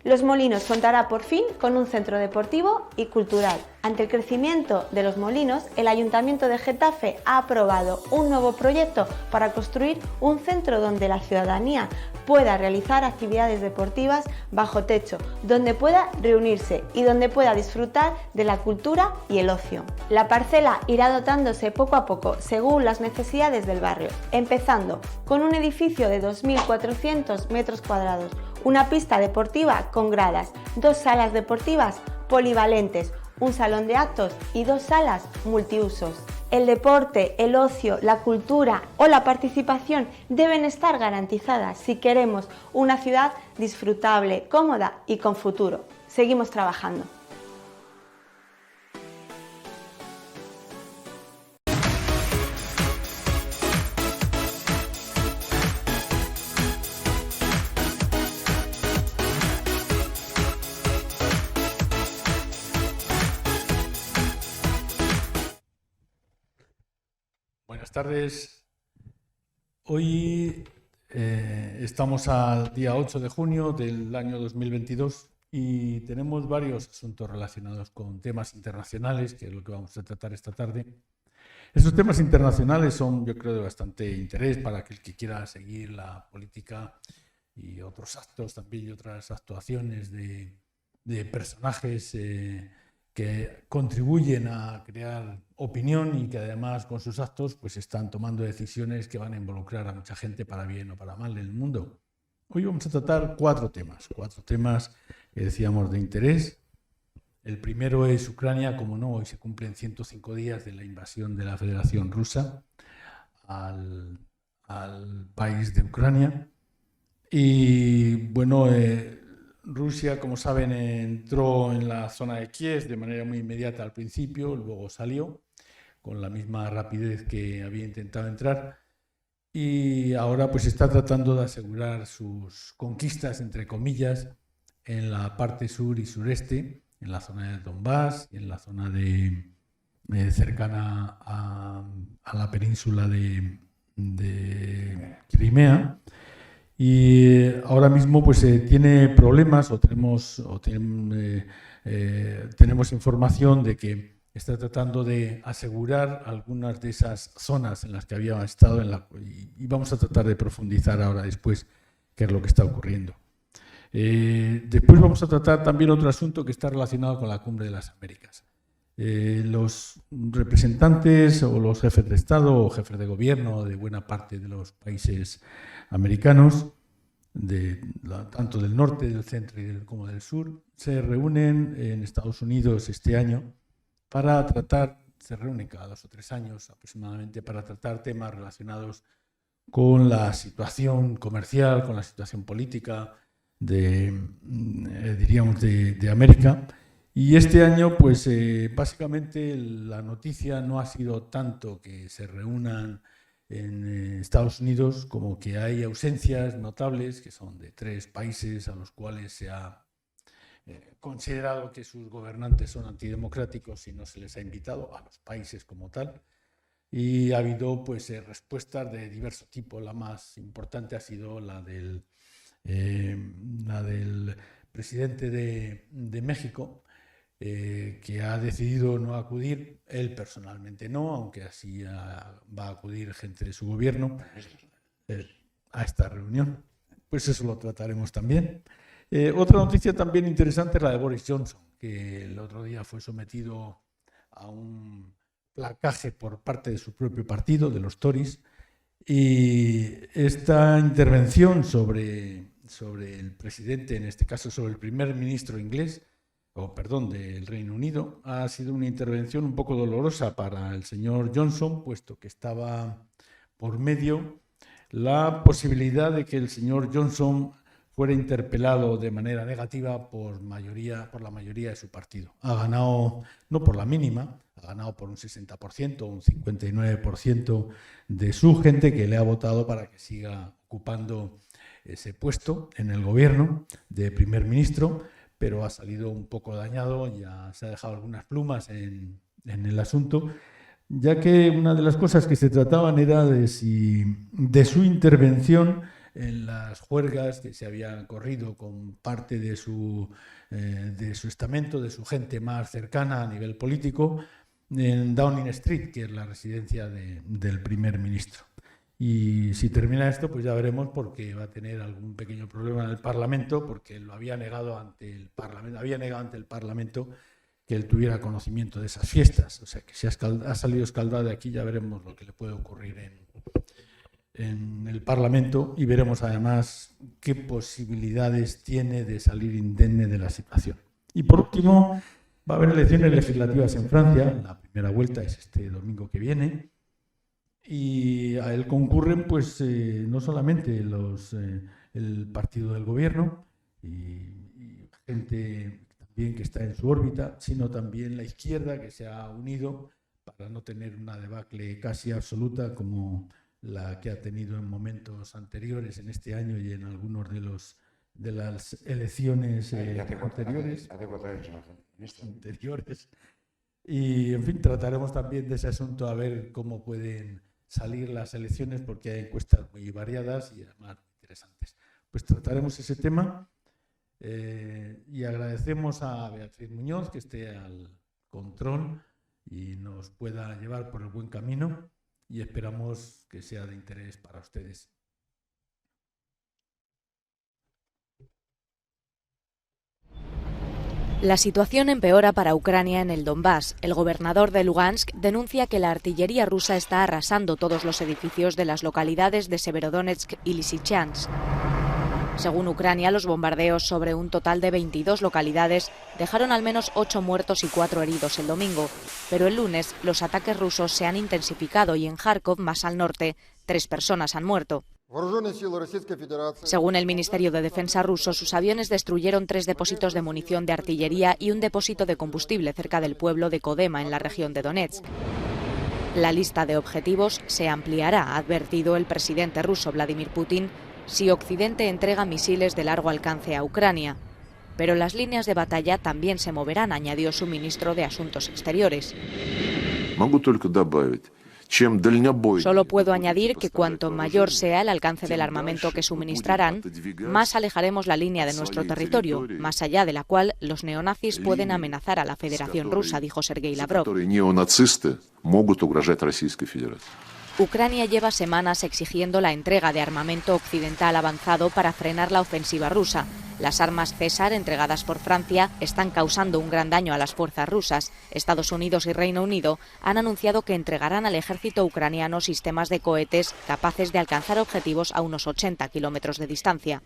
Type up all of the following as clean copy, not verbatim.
Los Molinos contará por fin con un centro deportivo y cultural. Ante el crecimiento de Los Molinos, el Ayuntamiento de Getafe ha aprobado un nuevo proyecto para construir un centro donde la ciudadanía pueda realizar actividades deportivas bajo techo, donde pueda reunirse y donde pueda disfrutar de la cultura y el ocio. La parcela irá dotándose poco a poco según las necesidades del barrio, empezando con un edificio de 2.400 metros cuadrados, una pista deportiva con gradas, 2 salas deportivas polivalentes, un salón de actos y 2 salas multiusos. El deporte, el ocio, la cultura o la participación deben estar garantizadas si queremos una ciudad disfrutable, cómoda y con futuro. Seguimos trabajando. Buenas tardes. Hoy estamos al día 8 de junio del año 2022 y tenemos varios asuntos relacionados con temas internacionales, que es lo que vamos a tratar esta tarde. Estos temas internacionales son, yo creo, de bastante interés para aquel que quiera seguir la política y otros actos también y otras actuaciones de personajes que contribuyen a crear opinión y que además con sus actos pues están tomando decisiones que van a involucrar a mucha gente para bien o para mal en el mundo. Hoy vamos a tratar cuatro temas que decíamos de interés. El primero es Ucrania, como no, hoy se cumplen 105 días de la invasión de la Federación Rusa al país de Ucrania. Y bueno, Rusia, como saben, entró en la zona de Kiev de manera muy inmediata al principio, luego salió con la misma rapidez que había intentado entrar y ahora pues está tratando de asegurar sus conquistas, entre comillas, en la parte sur y sureste, en la zona de Donbass y en la zona cercana a la península de Crimea. Y ahora mismo pues tiene problemas tenemos información de que está tratando de asegurar algunas de esas zonas en las que había estado y vamos a tratar de profundizar ahora después qué es lo que está ocurriendo. Después vamos a tratar también otro asunto que está relacionado con la Cumbre de las Américas. Los representantes o los jefes de Estado o jefes de gobierno de buena parte de los países americanos, tanto del norte, del centro como del sur, se reúnen en Estados Unidos este año para tratar, se reúnen cada 2 o 3 años aproximadamente, para tratar temas relacionados con la situación comercial, con la situación política de América. Y este año, pues básicamente la noticia no ha sido tanto que se reúnan en Estados Unidos como que hay ausencias notables, que son de 3 países a los cuales se ha considerado que sus gobernantes son antidemocráticos y no se les ha invitado a los países como tal. Y ha habido pues respuestas de diverso tipo. La más importante ha sido la del presidente de México, que ha decidido no acudir, él personalmente no, aunque así va a acudir gente de su gobierno a esta reunión. Pues eso lo trataremos también. Otra noticia también interesante es la de Boris Johnson, que el otro día fue sometido a un placaje por parte de su propio partido, de los Tories, y esta intervención sobre el presidente, en este caso sobre el primer ministro inglés, del Reino Unido, ha sido una intervención un poco dolorosa para el señor Johnson, puesto que estaba por medio la posibilidad de que el señor Johnson fuera interpelado de manera negativa por la mayoría de su partido. Ha ganado, no por la mínima, ha ganado por un 60%, un 59% de su gente que le ha votado para que siga ocupando ese puesto en el gobierno de primer ministro, pero ha salido un poco dañado, ya se ha dejado algunas plumas en el asunto, ya que una de las cosas que se trataban era de su intervención en las juergas que se habían corrido con parte de su estamento, de su gente más cercana a nivel político, en Downing Street, que es la residencia del primer ministro. Y si termina esto, pues ya veremos, porque va a tener algún pequeño problema en el Parlamento, porque lo había negado ante el Parlamento, que él tuviera conocimiento de esas fiestas. O sea, que si ha salido escaldado de aquí, ya veremos lo que le puede ocurrir en el Parlamento, y veremos además qué posibilidades tiene de salir indemne de la situación. Y por último, va a haber elecciones legislativas en Francia. La primera vuelta es este domingo que viene. Y a él concurren pues no solamente el partido del gobierno y gente también que está en su órbita, sino también la izquierda, que se ha unido para no tener una debacle casi absoluta como la que ha tenido en momentos anteriores en este año y en algunos de las elecciones anteriores. Y en fin, trataremos también de ese asunto, a ver cómo pueden salir las elecciones, porque hay encuestas muy variadas y además muy interesantes. Pues trataremos ese tema y agradecemos a Beatriz Muñoz que esté al control y nos pueda llevar por el buen camino, y esperamos que sea de interés para ustedes. La situación empeora para Ucrania en el Donbass. El gobernador de Lugansk denuncia que la artillería rusa está arrasando todos los edificios de las localidades de Severodonetsk y Lysychansk. Según Ucrania, los bombardeos sobre un total de 22 localidades dejaron al menos 8 muertos y 4 heridos el domingo, pero el lunes los ataques rusos se han intensificado y en Kharkov, más al norte, 3 personas han muerto. Según el Ministerio de Defensa ruso, sus aviones destruyeron 3 depósitos de munición de artillería y un depósito de combustible cerca del pueblo de Kodema, en la región de Donetsk. La lista de objetivos se ampliará, ha advertido el presidente ruso Vladimir Putin, si Occidente entrega misiles de largo alcance a Ucrania. Pero las líneas de batalla también se moverán, añadió su ministro de Asuntos Exteriores. Solo puedo añadir que cuanto mayor sea el alcance del armamento que suministrarán, más alejaremos la línea de nuestro territorio, más allá de la cual los neonazis pueden amenazar a la Federación Rusa, dijo Sergei Lavrov. Ucrania lleva semanas exigiendo la entrega de armamento occidental avanzado para frenar la ofensiva rusa. Las armas César entregadas por Francia están causando un gran daño a las fuerzas rusas. Estados Unidos y Reino Unido han anunciado que entregarán al ejército ucraniano sistemas de cohetes capaces de alcanzar objetivos a unos 80 kilómetros de distancia.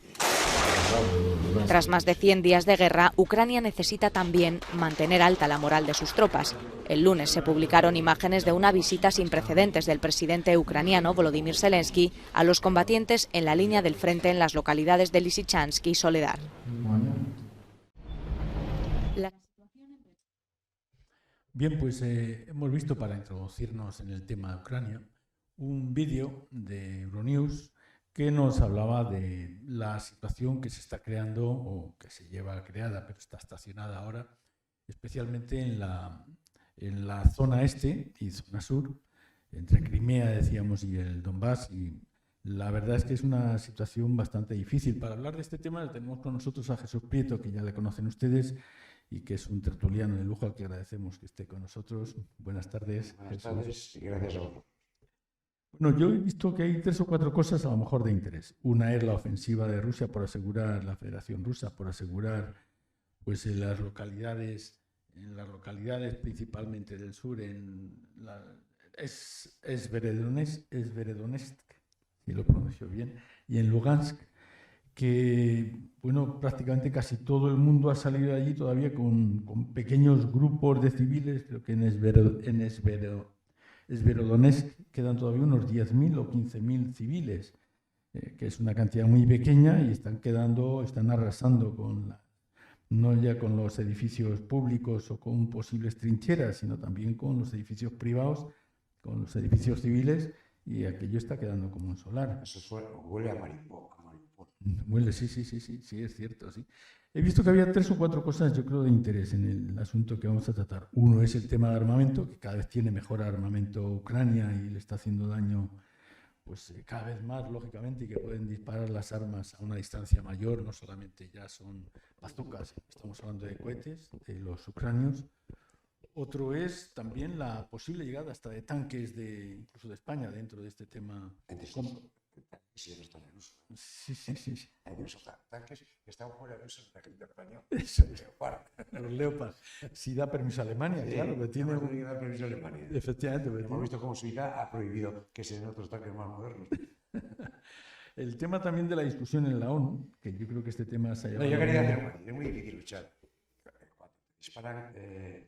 Tras más de 100 días de guerra, Ucrania necesita también mantener alta la moral de sus tropas. El lunes se publicaron imágenes de una visita sin precedentes del presidente ucraniano Volodymyr Zelensky a los combatientes en la línea del frente en las localidades de Lysychansk y Soledar. Bien, pues hemos visto, para introducirnos en el tema de Ucrania, un vídeo de Euronews que nos hablaba de la situación que se está creando, o que se lleva creada, pero está estacionada ahora, especialmente en la zona este y zona sur, entre Crimea, decíamos, y el Donbass. Y la verdad es que es una situación bastante difícil. Para hablar de este tema tenemos con nosotros a Jesús Prieto, que ya le conocen ustedes, y que es un tertuliano de lujo al que agradecemos que esté con nosotros. Buenas tardes. Buenas tardes y gracias a vosotros. Bueno, yo he visto que hay 3 o 4 cosas a lo mejor de interés. Una es la ofensiva de Rusia por asegurar, la Federación Rusa, por asegurar pues en las localidades principalmente del sur, es Sverodonetsk, si lo pronuncio bien, y en Lugansk, que bueno, prácticamente casi todo el mundo ha salido de allí todavía con pequeños grupos de civiles. Creo que en Sverodonetsk quedan todavía unos 10.000 o 15.000 civiles, que es una cantidad muy pequeña, y están arrasando no ya con los edificios públicos o con posibles trincheras, sino también con los edificios privados, con los edificios civiles, y aquello está quedando como un solar. Eso huele a Mariupol. Huele, sí, es cierto, sí. He visto que había 3 o 4 cosas, yo creo, de interés en el asunto que vamos a tratar. Uno es el tema de armamento, que cada vez tiene mejor armamento Ucrania y le está haciendo daño pues cada vez más, lógicamente, y que pueden disparar las armas a una distancia mayor, no solamente ya son bazucas, estamos hablando de cohetes, de los ucranios. Otro es también la posible llegada hasta de tanques incluso de España dentro de este tema. Sí, no están en uso. Sí, sí, sí, sí. Hay unos tanques que están fuera de uso en el ejército español. Eso es. Leopard. Los Leopard. Si da permiso a Alemania, claro, que tiene Tiene que dar permiso a Alemania. Efectivamente. Hemos visto cómo Suiza ha prohibido que se den otros tanques más modernos. El tema también de la discusión en la ONU, que yo creo que este tema se ha llevado... Yo quería hacer es muy difícil luchar. Cuando disparan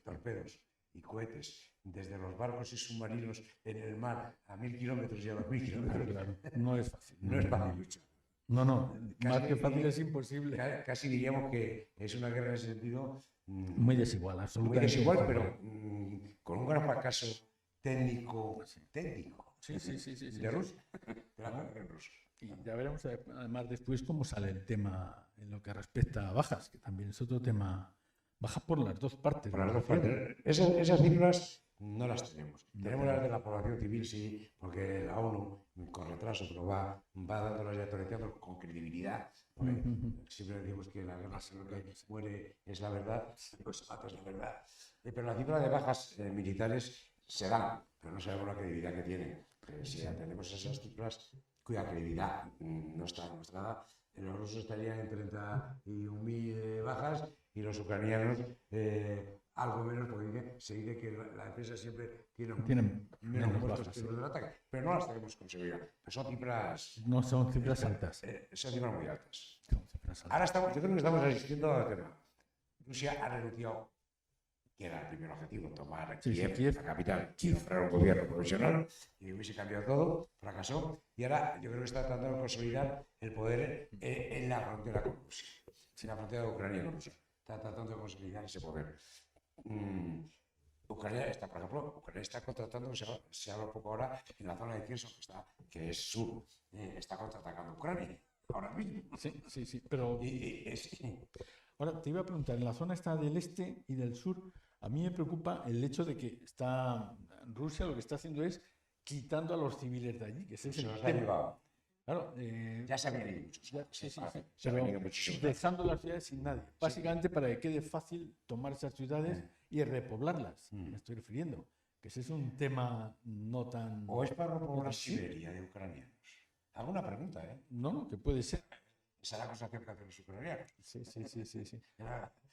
torpedos y cohetes desde los barcos y submarinos en el mar a 1000 kilómetros y a 2000 kilómetros. Claro, no es fácil. No es fácil luchar. No, más que fácil es imposible. Casi diríamos que es una guerra en ese sentido muy desigual, absolutamente. Muy desigual, pero con un gran fracaso técnico Sí. de Rusia. Y ya veremos además después cómo sale el tema en lo que respecta a bajas, que también es otro tema. Bajas por las dos partes. Por las dos partes. Esas cifras no las tenemos. Tenemos las de la población civil, sí, porque la ONU, con retraso, pero va dándolas y actualizando con credibilidad. Siempre decimos que la guerra que muere es la verdad, pues mata es la verdad. Pero la cifra de bajas militares se dan, pero no sabemos la credibilidad que tienen. Si tenemos esas cifras cuya credibilidad no está demostrada, los rusos estarían en 31.000 bajas y los ucranianos algo menos, porque se dice que la defensa siempre tienen menos muertos que los del ataque, pero no las tenemos con seguridad. Pero son cifras... No son cifras altas. Son cifras muy altas. Ahora yo creo que estamos asistiendo al tema. Rusia ha renunciado, que era el primer objetivo, tomar Kiev, la capital, y nombrar un gobierno provisional, y hubiese cambiado todo, fracasó, y ahora yo creo que está tratando de consolidar el poder en la frontera con Rusia, en la frontera de Ucrania con Rusia. Está tratando de consolidar ese poder. Ucrania está, por ejemplo, contratando, se habla un poco ahora, en la zona de Kherson, que es sur, está contraatacando Ucrania, ahora mismo. Sí, pero... Ahora, te iba a preguntar, en la zona esta del este y del sur, a mí me preocupa el hecho de que Rusia lo que está haciendo es quitando a los civiles de allí, que ese es el tema. Claro, ya se habían ido muchos. Pero dejando las ciudades sin nadie. Básicamente para que quede fácil tomar esas ciudades y repoblarlas, me estoy refiriendo. Que ese es un tema no tan... ¿O es para repoblar Siberia de ucranianos? Alguna pregunta, ¿eh? No, que puede ser. Esa es la acusación que hacen los ucranianos. Sí.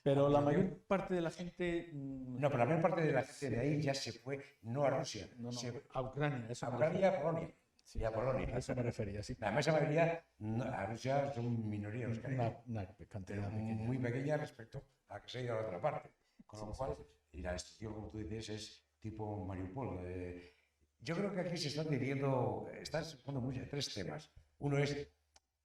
Pero la mayor parte de la gente... No, pero la mayor parte de la gente de ahí ya se fue, no a Rusia. No, a Ucrania. A Ucrania y a Polonia. Sí, a Polonia. A eso me refería, sí. La inmensa mayoría, a Rusia son minorías los que hay. Una cantidad muy pequeña respecto a que se ha ido a la otra parte. Con lo cual, y la destrucción, como tú dices, es tipo Mariupol. Yo creo que aquí se están diciendo, tres temas. Uno es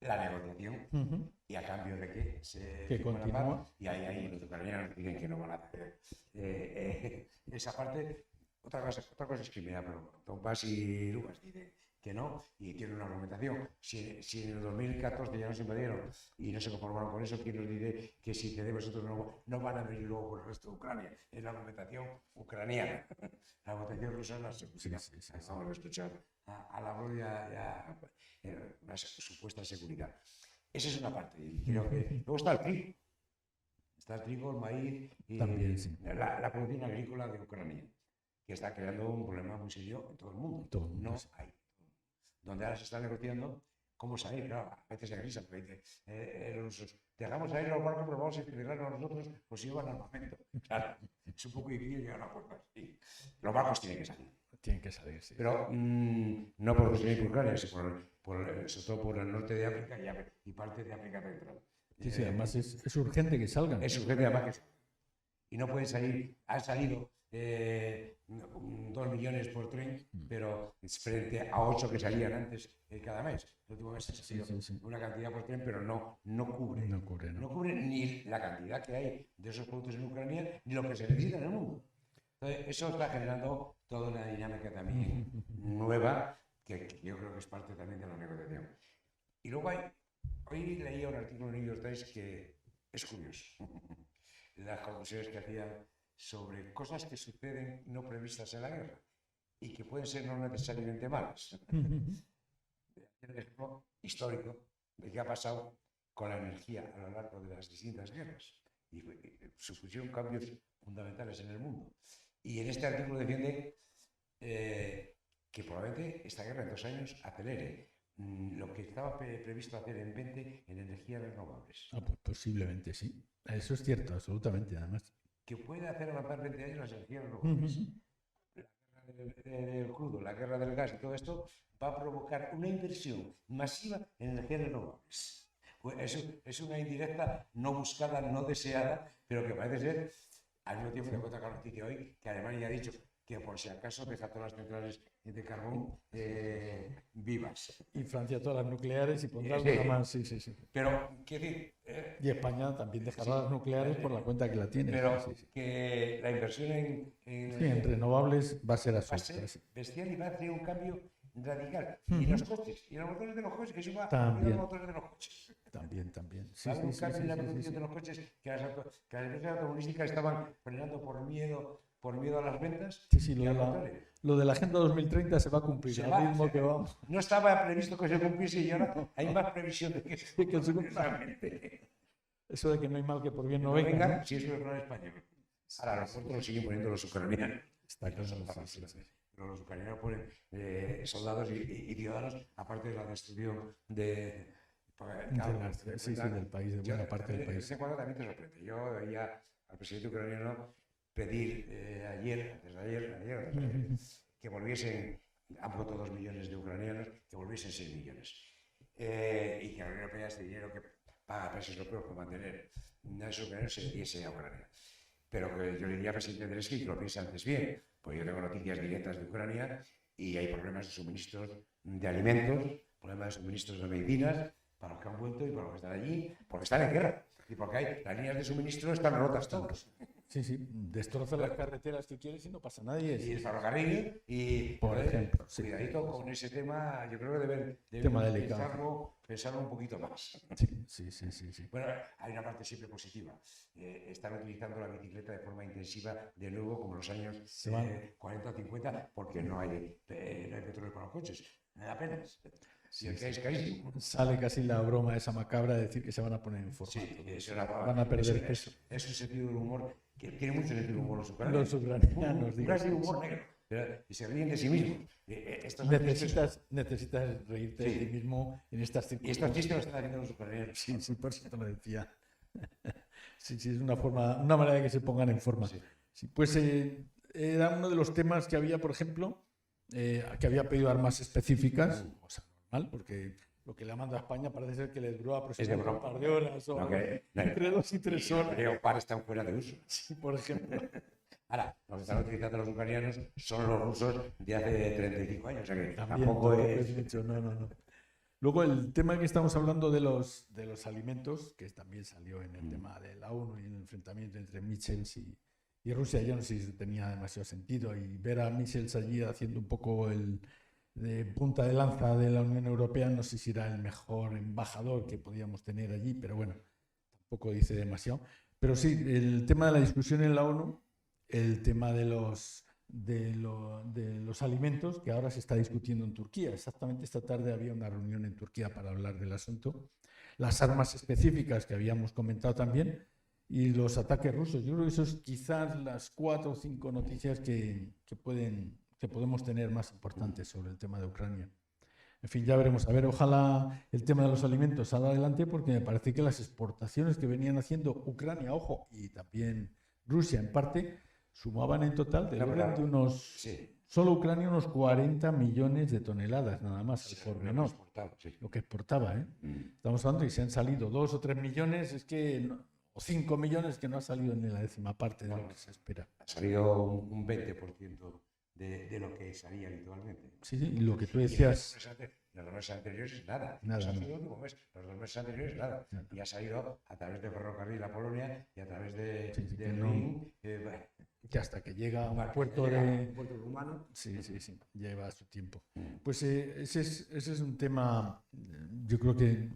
la negociación y a cambio de que continúa. Y ahí los ucranianos dicen que no van a hacer esa parte. Otra cosa es Crimea, pero Donbass y Lugansk dicen que no, y tienen una argumentación. Si en el 2014 ya nos invadieron y no se conformaron con eso, ¿quién nos dice que si cedemos nosotros no van a venir luego por el resto de Ucrania? Es la argumentación ucraniana. La argumentación rusa es la seguridad. Vamos a escuchar a la gloria una supuesta seguridad. Esa es una parte. Y creo que luego está el trigo. Está el trigo, el maíz y también, la producción agrícola de Ucrania, que está creando un problema muy serio en todo el mundo. No hay. Donde ahora se está negociando cómo salir. Claro, a veces se grisa, porque dice, los rusos, dejamos ahí los barcos, pero vamos a infiltrarnos nosotros, pues llevan armamento. Claro, es un poco difícil llegar a una puerta así. Los barcos tienen que salir. Tienen que salir, sí. Pero no por Rusia ni por Ucrania, sino sobre todo por el norte de África y parte de África Central. Sí, además es urgente que salgan. Es urgente además que salgan. Y no pueden salir, han salido 2 millones por tren, pero frente a 8 que salían antes cada mes. El último mes ha sido una cantidad por tren, pero no cubre ni la cantidad que hay de esos productos en Ucrania, ni lo que se necesita en el mundo. Entonces, eso está generando toda una dinámica también nueva, que yo creo que es parte también de la negociación. Y luego hoy leía un artículo en New York Times que es curioso. Las conclusiones que hacían sobre cosas que suceden no previstas en la guerra y que pueden ser no necesariamente malas. ejemplo histórico de qué ha pasado con la energía a lo largo de las distintas guerras. Y supusieron cambios fundamentales en el mundo. Y en este artículo defiende que probablemente esta guerra en 2 años acelere lo que estaba previsto hacer en 20 en energías renovables. Pues posiblemente sí. Eso es cierto, absolutamente, además. Que puede hacer avanzar 20 años las energías renovables. La guerra del crudo, la guerra del gas y todo esto va a provocar una inversión masiva en energías renovables. Pues es una indirecta no buscada, no deseada, pero que parece ser, al mismo tiempo, me cuenta con la noticia hoy, que Alemania ha dicho que por si acaso deja todas las centrales de carbón vivas. Y Francia todas las nucleares y pondrá Sí. alguna más, sí. Pero, quiero decir... Y España también dejará las nucleares por la cuenta que la tiene. Pero Sí. que la inversión En renovables va a ser va a absoluta. ser bestial y va a hacer un cambio radical. Y los coches, y los motores de los coches, que suba También. los motores de los coches. También. Sí, Va a haber un sí, cambio sí, en la sí, producción sí. de los coches que las empresas automovilísticas estaban frenando por miedo a las ventas. Sí, y al contrario. lo de la Agenda 2030 se va a cumplir Se al va, ritmo se- que vamos. No estaba previsto que se cumpliese y ahora hay más previsión de que se Que se cumpla cumpla. realmente. Eso de que no hay mal que por bien no No venga. vengan, ¿no? si eso es el plan español. Ahora, los puertos los siguen poniendo los ucranianos. Está claro, sí. Pero los ucranianos ponen soldados y ciudadanos, aparte de la destrucción de... Del país, de buena parte del De país. vez en cuando también te sorprende. Yo veía al presidente ucraniano pedir ayer, que volviesen, han voto 2 millones de ucranianos, que volviesen 6 millones. Y que la Unión Europea este dinero que paga países europeos por mantener a esos ucranianos se diese a Ucrania. Pero que yo le diría al presidente Zelensky que lo piense antes bien, pues yo tengo noticias directas de Ucrania y hay problemas de suministros de alimentos, problemas de suministros de medicinas para los que han vuelto y para los que están allí, porque están en guerra y porque hay las líneas de suministro están rotas todas. Sí, destroza las carreteras que quieres y no pasa nadie. Y el ferrocarril y Por ejemplo, sí. cuidadito con ese tema, yo creo que deben Tema delicado. pensarlo un poquito más. Sí. Bueno, hay una parte siempre positiva. Están utilizando la bicicleta de forma intensiva de nuevo, como en los años 40 o 50, porque no hay petróleo para los coches. Apenas. Y el que es carísimo. Sale casi la broma esa macabra de decir que se van a poner en forma. Van a perder peso. Es un sentido del humor que tiene mucho sentido del humor los ucranianos. Los ucranianos, Un digo. gran humor negro. Y se ríen de sí mismos. Necesitas reírte de ti mismo en estas Y estos circunstancias. chistes los están haciendo los ucranianos. Sí, por eso te lo decía. Sí, es una manera de que se pongan en forma. Sí, pues era uno de los temas que había, por ejemplo, que había pedido armas específicas, cosa normal, porque lo que le manda a España parece ser que le duró aproximadamente un par de horas o entre 2 y 3 horas. Los leopardos están fuera de uso. Sí, por ejemplo. Ahora, los que están utilizando los ucranianos son los rusos de hace 35 años. O sea que También, tampoco es... mucho, no. Luego el tema que estamos hablando de los alimentos, que también salió en el tema de la ONU y en el enfrentamiento entre Michels y Rusia, yo no sé si tenía demasiado sentido, y ver a Michels allí haciendo un poco de punta de lanza de la Unión Europea, no sé si era el mejor embajador que podíamos tener allí, pero bueno, tampoco dice demasiado. Pero sí, el tema de la discusión en la ONU, el tema de los alimentos, que ahora se está discutiendo en Turquía. Exactamente esta tarde había una reunión en Turquía para hablar del asunto. Las armas específicas que habíamos comentado también y los ataques rusos. Yo creo que eso es quizás las 4 o 5 noticias que podemos tener más importantes sobre el tema de Ucrania. En fin, ya veremos. A ver, ojalá el tema de los alimentos salga adelante, porque me parece que las exportaciones que venían haciendo Ucrania, ojo, y también Rusia en parte, sumaban en total del orden de unos, solo Ucrania, unos 40 millones de toneladas, nada más, al por menor, lo que exportaba. Estamos hablando y se han salido 2 o 3 millones, o 5 millones que no ha salido ni la 10ª parte de lo que se espera. Ha salido un 20% de lo que salía habitualmente. Sí, y lo que tú decías... Los 2 meses anteriores, nada. Nada. Los 2 meses anteriores, nada. Y ha salido a través de ferrocarril a Polonia y a través de Rin. Que hasta que llega a un puerto rumano, sí, lleva su tiempo. Pues ese es un tema, yo creo que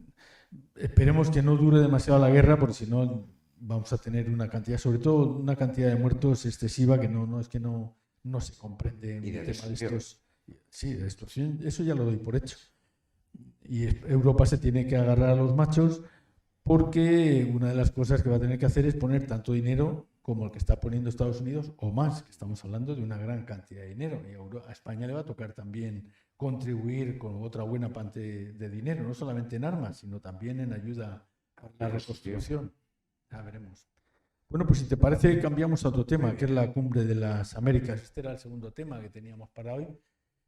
esperemos que no dure demasiado la guerra, porque si no vamos a tener una cantidad, sobre todo una cantidad de muertos excesiva que no se comprende en Y de el tema de destrucción. estos. Sí, de destrucción, eso ya lo doy por hecho. y Europa se tiene que agarrar a los machos, porque una de las cosas que va a tener que hacer es poner tanto dinero como el que está poniendo Estados Unidos o más, que estamos hablando de una gran cantidad de dinero. Y a España le va a tocar también contribuir con otra buena parte de dinero, no solamente en armas, sino también en ayuda a la reconstrucción. Ya veremos. Bueno, pues si te parece, cambiamos a otro tema, que es la Cumbre de las Américas. Este era el segundo tema que teníamos para hoy.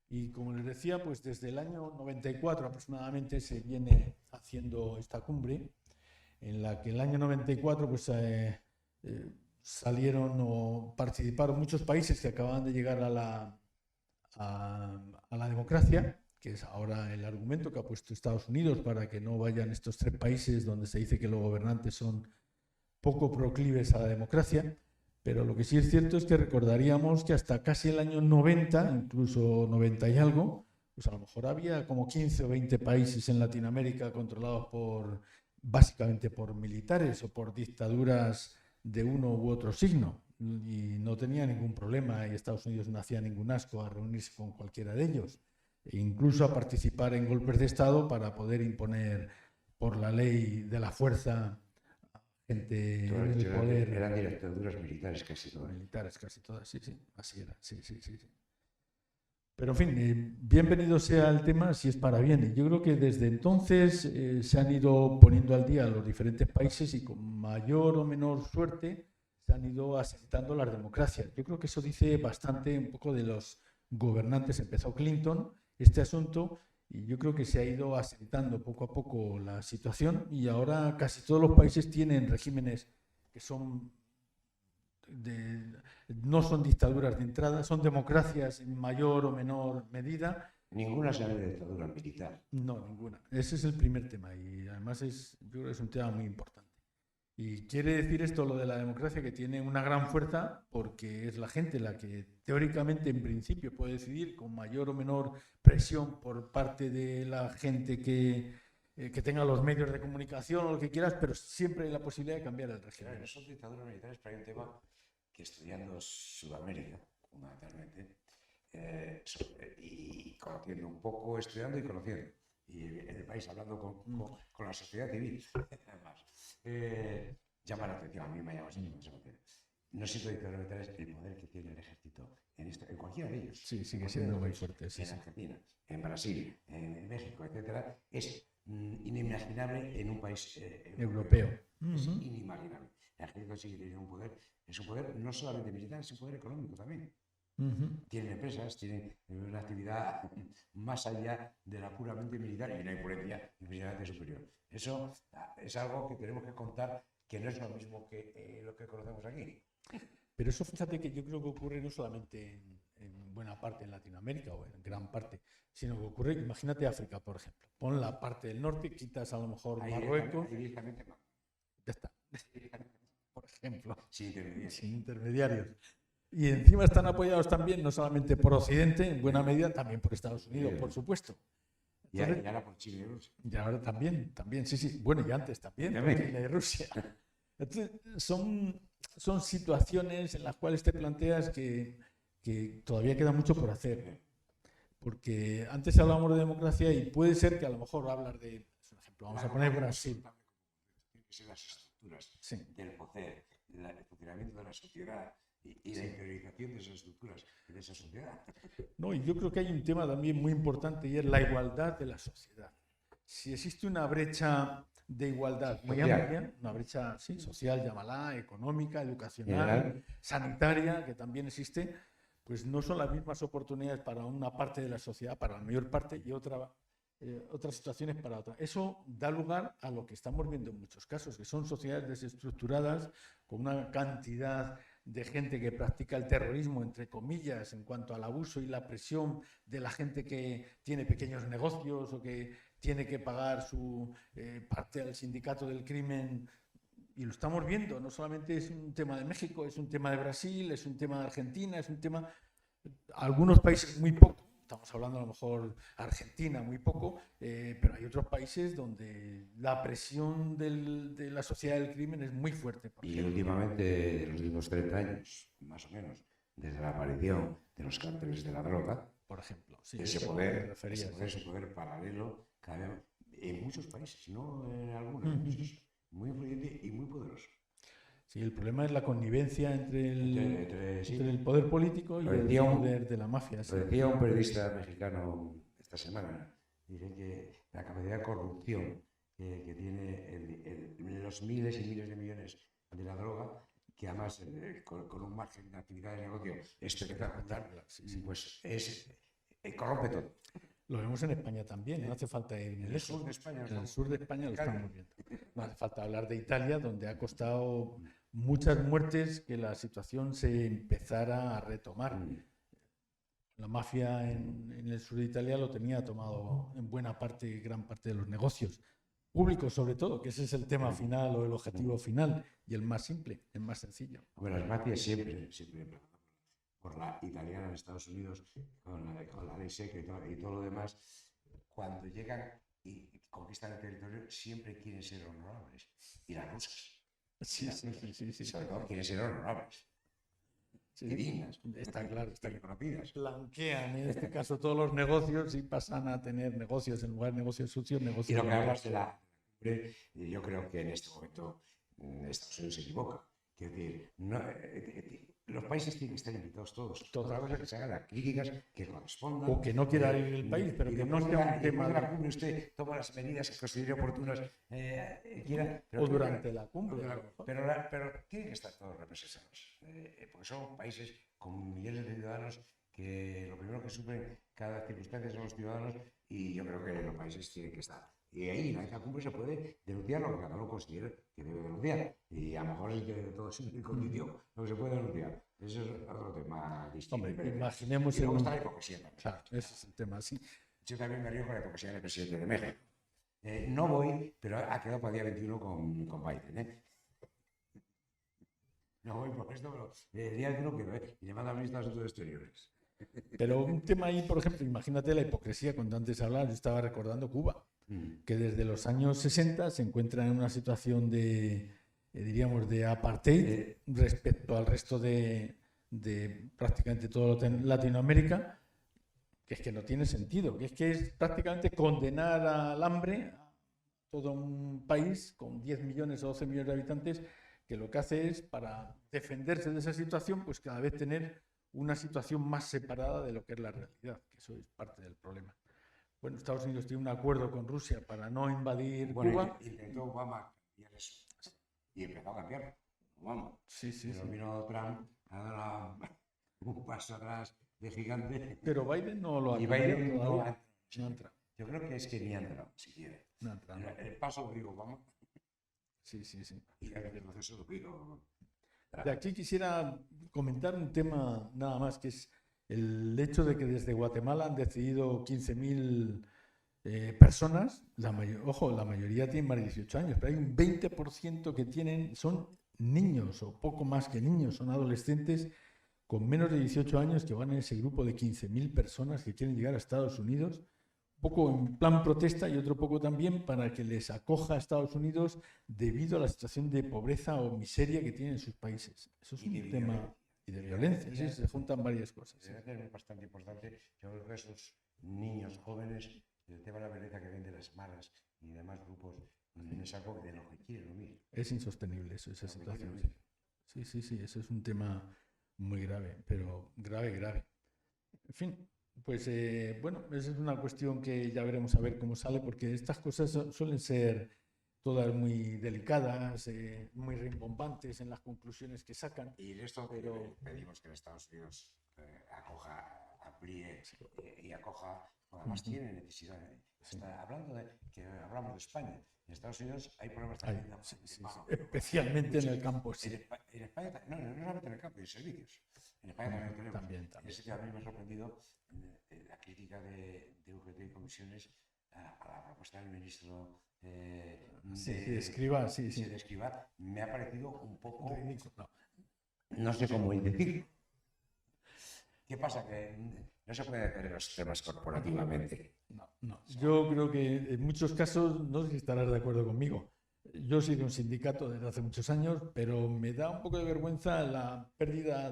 Y como les decía, pues desde el año 94 aproximadamente se viene haciendo esta cumbre, en la que el año 94 pues, salieron o participaron muchos países que acababan de llegar a la democracia, que es ahora el argumento que ha puesto Estados Unidos para que no vayan estos 3 países donde se dice que los gobernantes son poco proclives a la democracia. Pero lo que sí es cierto es que recordaríamos que hasta casi el año 90, incluso 90 y algo, pues a lo mejor había como 15 o 20 países en Latinoamérica controlados básicamente por militares o por dictaduras de uno u otro signo, y no tenía ningún problema, y Estados Unidos no hacía ningún asco a reunirse con cualquiera de ellos, e incluso a participar en golpes de Estado para poder imponer por la ley de la fuerza gente en el poder. Eran dictaduras militares casi todas. Militares casi todas, sí, así era, sí. Pero en fin, bienvenido sea el tema si es para bien. Y yo creo que desde entonces se han ido poniendo al día los diferentes países y con mayor o menor suerte se han ido asentando las democracias. Yo creo que eso dice bastante un poco de los gobernantes. Empezó Clinton este asunto y yo creo que se ha ido asentando poco a poco la situación, y ahora casi todos los países tienen regímenes que son no son dictaduras de entrada, son democracias en mayor o menor medida. Ninguna se de dictadura militar. No, ninguna. Ese es el primer tema, y además yo creo que es un tema muy importante. Y quiere decir esto, lo de la democracia, que tiene una gran fuerza porque es la gente la que teóricamente en principio puede decidir con mayor o menor presión por parte de la gente que tenga los medios de comunicación o lo que quieras, pero siempre hay la posibilidad de cambiar el régimen. Claro, son dictaduras militares, pero hay un tema que estudiando Sudamérica, fundamentalmente, y conociendo un poco, estudiando y conociendo, y en el país hablando con la sociedad civil, además, llama la atención, a mí me llama la atención. No siento dictaduras militares, el poder que tiene el ejército en cualquiera de ellos. Sí, sigue siendo muy fuerte. Sí, en Argentina, en Brasil, en México, etcétera, es inimaginable en un país europeo. Es inimaginable. El ejército sigue teniendo un poder, es un poder no solamente militar, es un poder económico también. Tienen empresas, tienen una actividad más allá de la puramente militar y una influencia impresionante superior. Eso es algo que tenemos que contar, que no es lo mismo que lo que conocemos aquí. Pero eso, fíjate que yo creo que ocurre no solamente en buena parte en Latinoamérica o en gran parte, sino que ocurre, imagínate África, por ejemplo. Pon la parte del norte, quitas a lo mejor Marruecos. Ya está. Por ejemplo. Sin intermediarios. Y encima están apoyados también, no solamente por Occidente, en buena medida, también por Estados Unidos, por supuesto. Entonces, y ahora por Chile y Rusia. Y ahora también, sí. Bueno, y antes también, por Chile y Rusia. Entonces, son situaciones en las cuales te planteas que todavía queda mucho por hacer. Porque antes hablábamos de democracia y puede ser que a lo mejor hablar de, por ejemplo, vamos a poner Brasil. Las estructuras del poder, el funcionamiento de la sociedad y la interiorización de esas estructuras de esa sociedad. No, y yo creo que hay un tema también muy importante, y es la igualdad de la sociedad. Si existe una brecha de igualdad muy amplia, una brecha social, llámala, económica, educacional, sanitaria, que también existe, pues no son las mismas oportunidades para una parte de la sociedad, para la mayor parte, y otras situaciones para otra. Eso da lugar a lo que estamos viendo en muchos casos, que son sociedades desestructuradas, con una cantidad de gente que practica el terrorismo, entre comillas, en cuanto al abuso y la presión de la gente que tiene pequeños negocios o que tiene que pagar su parte al sindicato del crimen. Y lo estamos viendo, no solamente es un tema de México, es un tema de Brasil, es un tema de Argentina, es un tema... Algunos países muy poco, estamos hablando a lo mejor Argentina muy poco, pero hay otros países donde la presión de la sociedad del crimen es muy fuerte. Y últimamente, en los últimos 30 años, más o menos, desde la aparición de los cárteles de la droga, por ejemplo, ese poder paralelo cada vez en muchos países, no en algunos. Es muy influyente y muy poderoso. Sí, el problema es la connivencia entre Sí. el poder político y el poder de la mafia. Lo decía un periodista mexicano esta semana. Dice que la capacidad de corrupción que tiene los miles y miles de millones de la droga, que además con un margen de actividad de negocio espectacular, pues corrompe todo. Lo vemos en España también, no hace falta ir en el sur de España. En el sur de España lo estamos viendo. No hace falta hablar de Italia, donde ha costado muchas muertes que la situación se empezara a retomar. La mafia en el sur de Italia lo tenía tomado en buena parte, gran parte de los negocios públicos, sobre todo, que ese es el tema final o el objetivo final y el más simple, el más sencillo. Bueno, las mafias siempre por la italiana en Estados Unidos, con la ley seca y todo lo demás, cuando llegan y conquistan el territorio, siempre quieren ser honorables. Y las rusas. Sí. Sobre todo quieren ser honorables. Sí, y dignas. Está claro, está reconocidas. Blanquean en este caso todos los negocios y pasan a tener negocios, en lugar de negocios sucios, negocios. Y lo que hablas de la cumbre, yo creo que en este momento Estados Unidos se equivoca. Quiero decir, los países tienen que estar invitados todos. Otra cosa que se hagan las críticas que correspondan. O que no quiera ir el país, pero que no sea un tema de la cumbre. Usted toma las medidas que considere oportunas, quiera. O durante la cumbre. Pero tienen que estar todos representados. Porque son países con millones de ciudadanos que lo primero que sufren cada circunstancia son los ciudadanos, y yo creo que los países tienen que estar. Y ahí en esa cumbre se puede denunciar lo que cada uno considere que debe denunciar. Y a lo mejor es de todo sin condición lo que se puede denunciar. Eso es otro tema distinto. Hombre, imaginemos. Y luego está la hipocresía también. Claro, ese es el tema, sí. Yo también me río con la hipocresía del presidente de México. No voy, pero ha quedado para el día 21 con Biden. No voy por esto, pero el día 21 quedó, y le manda a ministro de Asuntos Exteriores. Pero un tema ahí, por ejemplo, imagínate la hipocresía, cuando antes hablaba, yo estaba recordando Cuba, que desde los años 60 se encuentra en una situación diríamos, de apartheid respecto al resto de prácticamente todo Latinoamérica, que es que no tiene sentido, que es prácticamente condenar al hambre a todo un país con 10 millones o 12 millones de habitantes, que lo que hace es, para defenderse de esa situación, pues cada vez tener una situación más separada de lo que es la realidad, que eso es parte del problema. Bueno, Estados Unidos tiene un acuerdo con Rusia para no invadir Cuba. Intentó Obama cambiar eso, y empezó a cambiar. Obama. Sí. Pero vino Trump a dar un paso atrás de gigante. Pero Biden no lo ha cambiado. Y Biden no ha entrado. Yo creo que es que ni ha entrado, si quiere. No ha entrado. El paso lo digo Obama. Sí. Y el proceso lo digo. De aquí quisiera comentar un tema nada más, que es el hecho de que desde Guatemala han decidido 15.000 personas, la mayoría tienen más de 18 años, pero hay un 20% que son niños o poco más que niños, son adolescentes con menos de 18 años que van en ese grupo de 15.000 personas que quieren llegar a Estados Unidos, un poco en plan protesta y otro poco también para que les acoja a Estados Unidos debido a la situación de pobreza o miseria que tienen en sus países. Eso es un tema. Y de violencia, sí, se juntan varias cosas. Es bastante importante. Yo creo que esos niños jóvenes, el tema de la violencia que ven de las maras y demás grupos, es algo de lo que quieren unir. Es insostenible esa situación. Sí, eso es un tema muy grave, pero grave. En fin, pues bueno, esa es una cuestión que ya veremos a ver cómo sale, porque estas cosas suelen ser todas muy delicadas, muy rimbombantes en las conclusiones que sacan. Y esto pedimos que Estados Unidos acoja, amplíe y acoja, además tiene necesidad. Hablando hablamos de España, en Estados Unidos hay problemas también. Especialmente en el campo, sí. En España, no solamente en el campo, en servicios. En España también tenemos. También. Ese que a mí me ha sorprendido la crítica de UGT y comisiones a la propuesta del ministro de Escrivá, sí. De Escrivá, me ha parecido un poco ridículo. No sé cómo decirlo. ¿Qué pasa? Que no se puede hacer los temas corporativamente. No. Yo creo que en muchos casos, no sé si estarás de acuerdo conmigo, yo soy de un sindicato desde hace muchos años, pero me da un poco de vergüenza la pérdida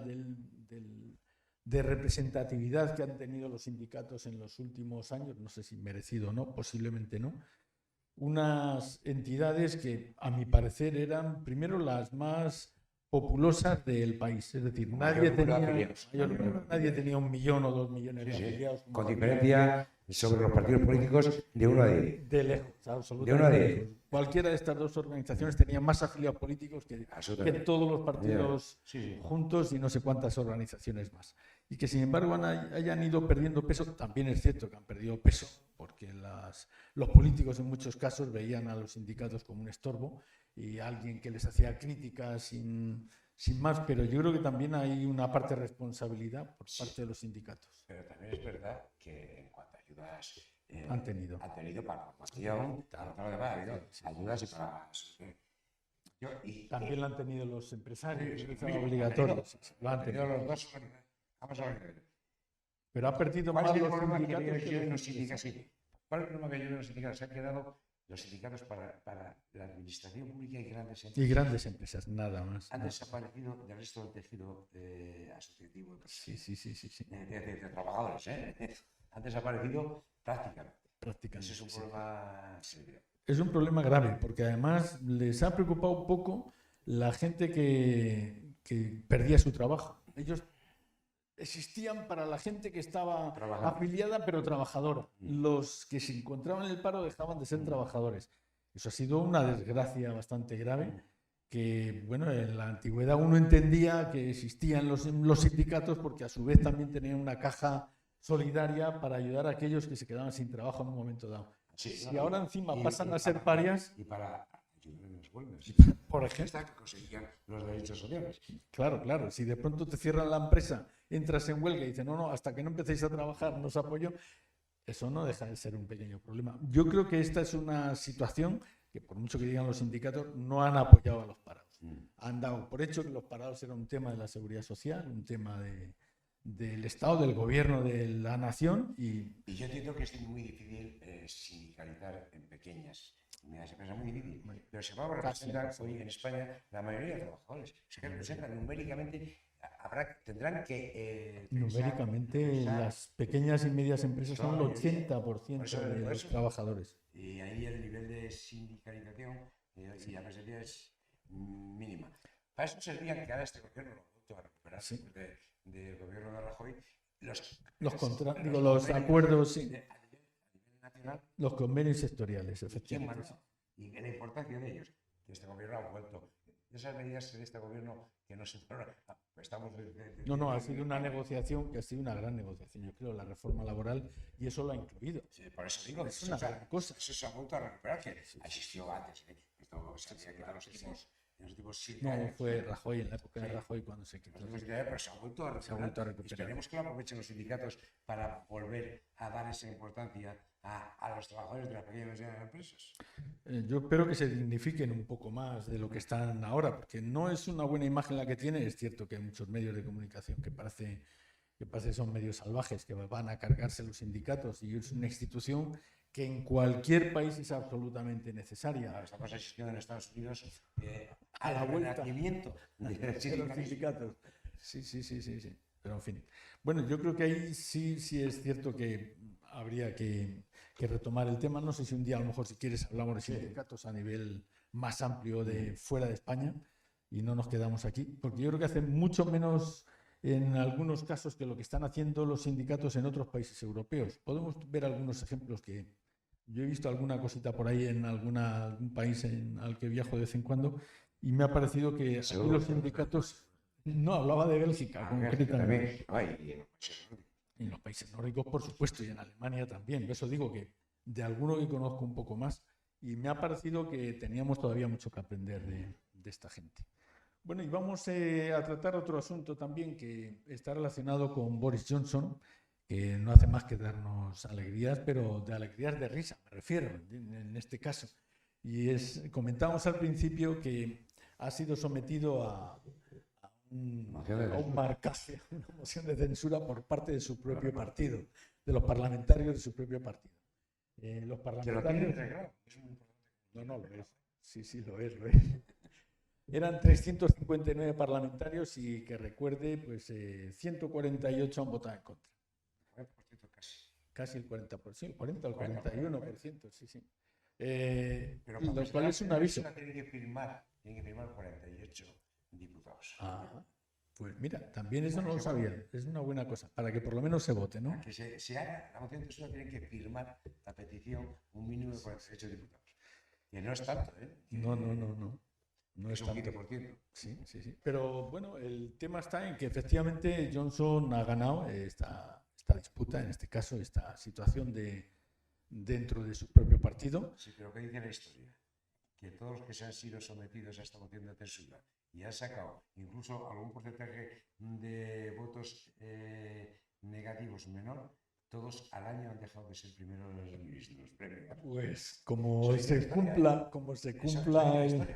de representatividad que han tenido los sindicatos en los últimos años, no sé si merecido o no, posiblemente no, unas entidades que, a mi parecer, eran primero las más populosas del país. Es decir, nadie tenía 1 millón o 2 millones de afiliados. Con diferencia sobre los partidos políticos de 1 a 10. De lejos, absolutamente. De 1 a 10. Cualquiera de estas dos organizaciones tenía más afiliados políticos que todos los partidos juntos y no sé cuántas organizaciones más. Y que sin embargo hayan ido perdiendo peso. También es cierto que han perdido peso porque los políticos en muchos casos veían a los sindicatos como un estorbo y alguien que les hacía críticas sin más, pero yo creo que también hay una parte de responsabilidad por parte de los sindicatos. Pero también es verdad que en cuanto a ayudas han tenido para formación, ayudas y para... También lo han tenido los empresarios, obligatorios. Lo han tenido los dos. Vamos a ver. Pero ha perdido más los sindicatos. ¿Cuál es el problema que yo en los sindicatos? Se han quedado los sindicatos para la administración pública y grandes empresas. Y grandes empresas, nada más. Han desaparecido del resto del tejido asociativo de trabajadores. Han desaparecido prácticamente. Ese es un problema serio. Es un problema grave, porque además les ha preocupado un poco la gente que perdía su trabajo. Ellos existían para la gente que estaba afiliada pero trabajadora. Los que se encontraban en el paro dejaban de ser trabajadores. Eso ha sido una desgracia bastante grave, que bueno, en la antigüedad uno entendía que existían los sindicatos porque a su vez también tenían una caja solidaria para ayudar a aquellos que se quedaban sin trabajo en un momento dado. Y ahora encima pasan a ser parias. Y para ayudar en las huelgas. Por ejemplo, que conseguían los derechos sociales. Claro. Si de pronto te cierran la empresa, entras en huelga y dicen, no, hasta que no empecéis a trabajar no os apoyo, eso no deja de ser un pequeño problema. Yo creo que esta es una situación que, por mucho que digan los sindicatos, no han apoyado a los parados. Han dado por hecho que los parados era un tema de la seguridad social, un tema del Estado, del gobierno de la nación. Y yo entiendo que es muy difícil sindicalizar en pequeñas empresas, muy difícil. Pero se va a representar hoy en España la mayoría de trabajadores. Se representan numéricamente, tendrán que... numéricamente las pequeñas y medias empresas son el 80% de los trabajadores. Y ahí el nivel de sindicalización y la presencia es mínima. Para eso servían que ahora este gobierno lo ha vuelto a recuperar del gobierno de Rajoy los acuerdos, a nivel nacional, los convenios sectoriales, efectivamente. Y la importancia de ellos, que este gobierno ha vuelto. Esas medidas de este gobierno que no se... ha sido una negociación que ha sido una gran negociación, yo creo, la reforma laboral, y eso lo ha incluido. Sí, por eso digo, es una gran cosa. Eso se ha vuelto a recuperar, que existió antes. Esto se había quedado los tipos. No, fue Rajoy, en la época de Rajoy cuando se quitó. Pero se ha vuelto a recuperar. Esperemos que lo aprovechen los sindicatos para volver a dar esa importancia a los trabajadores de las pequeñas y medianas empresas. Yo espero que se dignifiquen un poco más de lo que están ahora, porque no es una buena imagen la que tiene. Es cierto que hay muchos medios de comunicación que parece son medios salvajes, que van a cargarse los sindicatos, y es una institución que en cualquier país es absolutamente necesaria. Estamos asistiendo en Estados Unidos al renacimiento de los sindicatos. Sí. Pero en fin. Bueno, yo creo que ahí sí es cierto que habría que retomar el tema. No sé si un día, a lo mejor, si quieres, hablamos de sindicatos a nivel más amplio de fuera de España y no nos quedamos aquí, porque yo creo que hacen mucho menos en algunos casos que lo que están haciendo los sindicatos en otros países europeos. Podemos ver algunos ejemplos que yo he visto alguna cosita por ahí en algún país al que viajo de vez en cuando, y me ha parecido que los sindicatos... No, hablaba de Bélgica concretamente. En los países nórdicos, por supuesto, y en Alemania también. Por eso digo que de alguno que conozco un poco más, y me ha parecido que teníamos todavía mucho que aprender de esta gente. Bueno, y vamos a tratar otro asunto también que está relacionado con Boris Johnson, que no hace más que darnos alegrías, pero de alegrías de risa, me refiero, en este caso. Y comentábamos al principio que ha sido sometido a un marcaje, una moción de censura por parte de su propio partido, de los parlamentarios de su propio partido. Los parlamentarios... No, lo es. Sí, lo es. Eran 359 parlamentarios y, que recuerde, pues 148 han votado en contra. 40% Casi el 40%, el 40 o el 41%, sí. Pero lo cual es un aviso. Tienen que firmar 48 diputados. Pues mira, también eso no lo sabía. Es una buena cosa, para que por lo menos se vote, ¿no? Para que se haga la moción de censura, tienen que firmar la petición un mínimo de 48 diputados. Que no es tanto, ¿eh? No. No es un tanto. 15%. Sí. Pero bueno, el tema está en que efectivamente Johnson ha ganado esta disputa, en este caso, esta situación dentro de su propio partido. Sí, pero ¿qué dice la historia? Que todos los que se han sido sometidos a esta moción de censura y han sacado incluso algún porcentaje de votos negativos menor, todos al año han dejado de ser primeros ministros. Pues como se cumpla,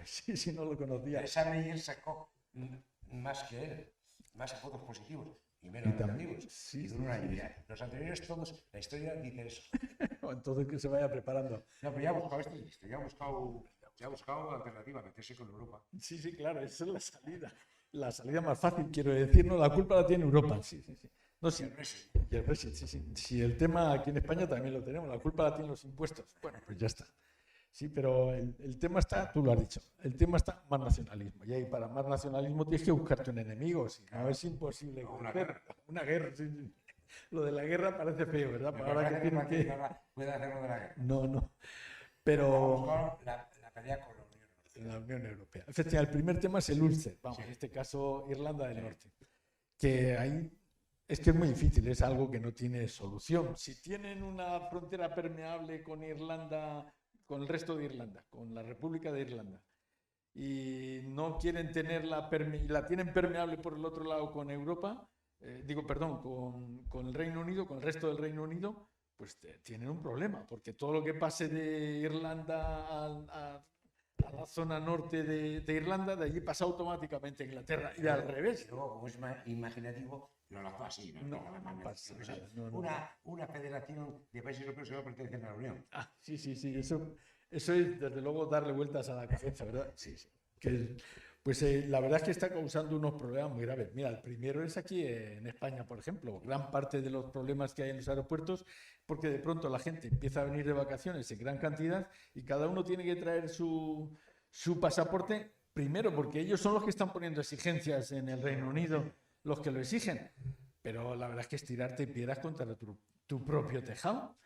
sí, no lo conocía. Esa Meyer sacó más que él, más votos positivos y menos negativos. Sí, y duró un año. Los anteriores todos, la historia dice eso. Entonces que se vaya preparando. No, pero ya ha buscado esto listo, ya ha buscado alternativa, meterse con Europa. Sí, claro, esa es la salida. La salida más fácil, quiero decir, no, la culpa la tiene Europa. Sí. No, sí. Y el Brexit, sí. Si el tema aquí en España también lo tenemos, la culpa la tienen los impuestos. Bueno, pues ya está. Sí, pero el tema está, tú lo has dicho, el tema está más nacionalismo. Y ahí para más nacionalismo tienes que buscarte un enemigo, si no es imposible. Una guerra. Una guerra, sí. Lo de la guerra parece feo, ¿verdad? Pero ahora que tienen que... puede hacerlo de la guerra. No. Pero... La pelea con la Unión Europea. Efectivamente, el primer tema es el Ulster, vamos, en este caso Irlanda del Norte. Que ahí es que es muy difícil, es algo que no tiene solución. Si tienen una frontera permeable con Irlanda, con el resto de Irlanda, con la República de Irlanda, y no quieren tenerla, la tienen permeable por el otro lado con Europa, con el Reino Unido, con el resto del Reino Unido, pues tienen un problema, porque todo lo que pase de Irlanda a la zona norte de Irlanda, de allí pasa automáticamente a Inglaterra y al revés. Y luego, como es imaginativo, no lo pasa así. No pasa. Una federación de países europeos que no pertenecen a la Unión. Sí. Eso es, desde luego, darle vueltas a la cabeza, ¿verdad? Sí. La verdad es que está causando unos problemas muy graves. Mira, el primero es aquí en España, por ejemplo. Gran parte de los problemas que hay en los aeropuertos, porque de pronto la gente empieza a venir de vacaciones en gran cantidad y cada uno tiene que traer su pasaporte, primero porque ellos son los que están poniendo exigencias en el Reino Unido, los que lo exigen. Pero la verdad es que es tirarte piedras contra tu propio tejado,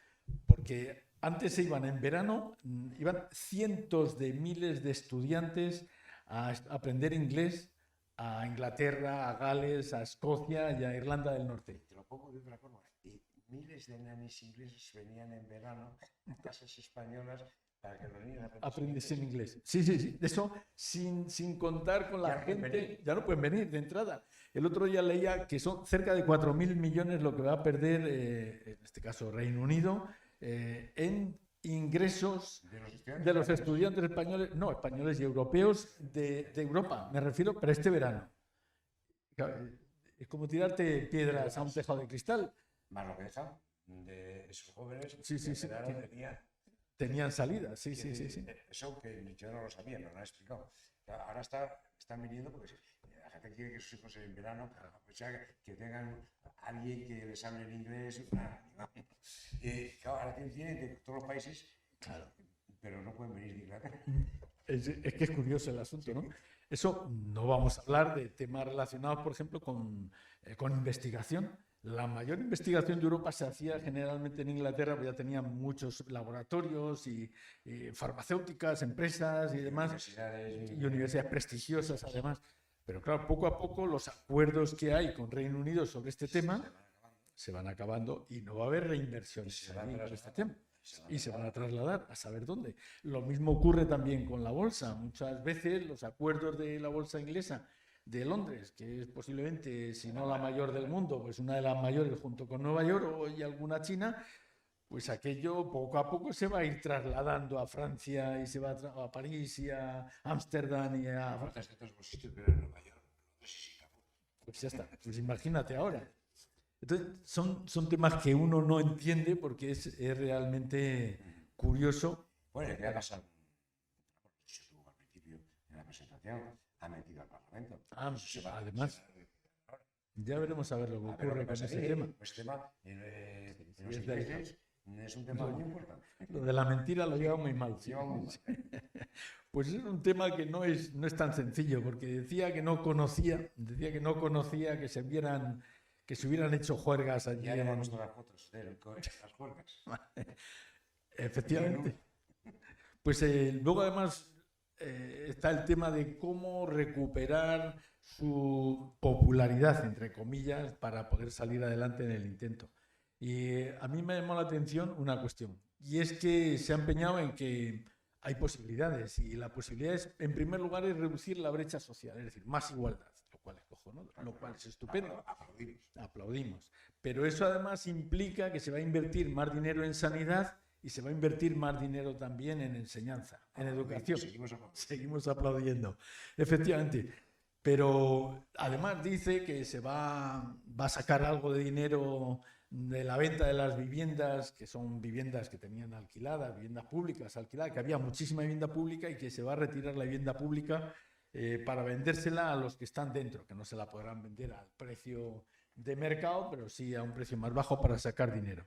porque antes se iban en verano, iban cientos de miles de estudiantes a aprender inglés a Inglaterra, a Gales, a Escocia y a Irlanda del Norte. Te lo pongo de otra forma. Y miles de nanis ingleses venían en verano a casas españolas para que los niños aprendiesen inglés. Sí. Eso sin contar con la gente. Ya no pueden venir de entrada. El otro día leía que son cerca de 4.000 millones lo que va a perder, en este caso Reino Unido, en ingresos de los estudiantes españoles y europeos de Europa, me refiero, para este verano. Es como tirarte piedras a un tejado de cristal. Más lo que dejan de esos jóvenes tenían salida, sí. Eso que yo no lo sabía, no lo he explicado. Ahora están viniendo porque la gente quiere que sus hijos en verano, o sea, que tengan alguien que les hable en inglés. Claro, ahora tienen de todos los países, claro, pero no pueden venir de Inglaterra. Es que es curioso el asunto, ¿no? Eso, no vamos a hablar de temas relacionados, por ejemplo, con investigación. La mayor investigación de Europa se hacía generalmente en Inglaterra, porque ya tenían muchos laboratorios y farmacéuticas, empresas y demás, y universidades prestigiosas además. Pero claro, poco a poco los acuerdos que hay con Reino Unido sobre este tema se van acabando y no va a haber reinversiones en este tema. Y se van a trasladar a saber dónde. Lo mismo ocurre también con la bolsa. Muchas veces los acuerdos de la bolsa inglesa de Londres, que es posiblemente, si no la mayor del mundo, pues una de las mayores junto con Nueva York y alguna China, pues aquello poco a poco se va a ir trasladando a Francia y se va a París y a Ámsterdam y a... Pues ya está, pues imagínate ahora. Entonces, son temas que uno no entiende porque es realmente curioso. Bueno, ¿qué ha pasado? Se tuvo al principio en la presentación, ha metido al Parlamento. Además, ya veremos a ver lo que ocurre con ese tema. Pues tema, en los ingleses es un tema muy importante. Lo de la mentira lo lleva muy mal. Lleva muy mal. Pues es un tema que no es tan sencillo, porque decía que no conocía que se hubieran hecho juergas allí. Ya le hemos visto las fotos de las juergas. Efectivamente. Pues luego además está el tema de cómo recuperar su popularidad, entre comillas, para poder salir adelante en el intento. Y a mí me llamó la atención una cuestión, y es que se ha empeñado en que hay posibilidades, y la posibilidad es, en primer lugar, es reducir la brecha social, es decir, más igualdad, lo cual es cojonudo, lo cual es estupendo. Aplaudimos. Pero eso además implica que se va a invertir más dinero en sanidad y se va a invertir más dinero también en enseñanza, en educación. Seguimos aplaudiendo. Efectivamente. Pero además dice que se va a sacar algo de dinero de la venta de las viviendas, que son viviendas que tenían alquiladas, viviendas públicas alquiladas, que había muchísima vivienda pública y que se va a retirar la vivienda pública para vendérsela a los que están dentro, que no se la podrán vender al precio de mercado, pero sí a un precio más bajo para sacar dinero.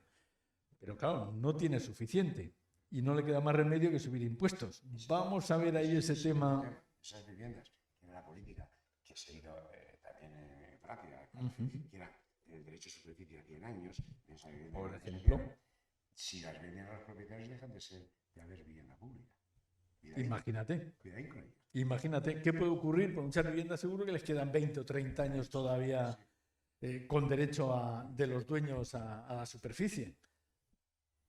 Pero claro, no tiene suficiente y no le queda más remedio que subir impuestos. Vamos a ver ahí ese tema. Esas viviendas, que en la política, que se ha ido también en Francia, que era el derecho a superficie a 100 años, por ejemplo, si las venden a los propietarios dejan de haber vivienda pública. Imagínate qué puede ocurrir con muchas viviendas, seguro que les quedan 20 o 30 años todavía con derecho de los dueños a la superficie.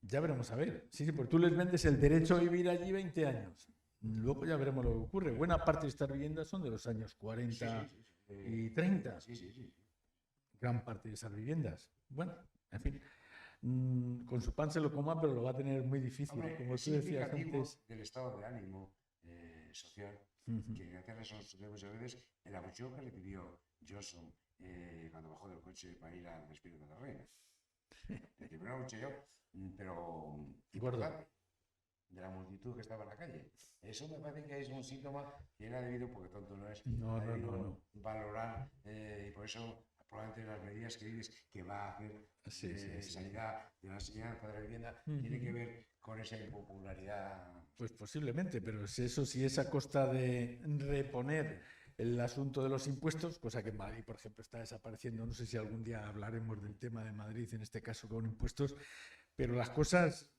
Ya veremos a ver. Sí, porque tú les vendes el derecho a vivir allí 20 años. Luego ya veremos lo que ocurre. Buena parte de estas viviendas son de los años 40 y 30. Gran parte de esas viviendas. Bueno, en fin. Con su pan se lo coma, pero lo va a tener muy difícil. Hombre, como tú decías antes. Del estado de ánimo social, que en Inglaterra son muchas veces el abucheo que le pidió Johnson cuando bajó del coche para ir al despido de la reina. El primer abucheo, pero importante, de la multitud que estaba en la calle. Eso me parece que es un síntoma que era debido, porque tonto no es, valorar, y por eso probablemente las medidas que dices que va a hacer sanidad, de la enseñanza, de la vivienda, tiene que ver con esa impopularidad. Pues posiblemente, pero eso sí es a costa de reponer el asunto de los impuestos, cosa que en Madrid, por ejemplo, está desapareciendo. No sé si algún día hablaremos del tema de Madrid, en este caso con impuestos, pero las cosas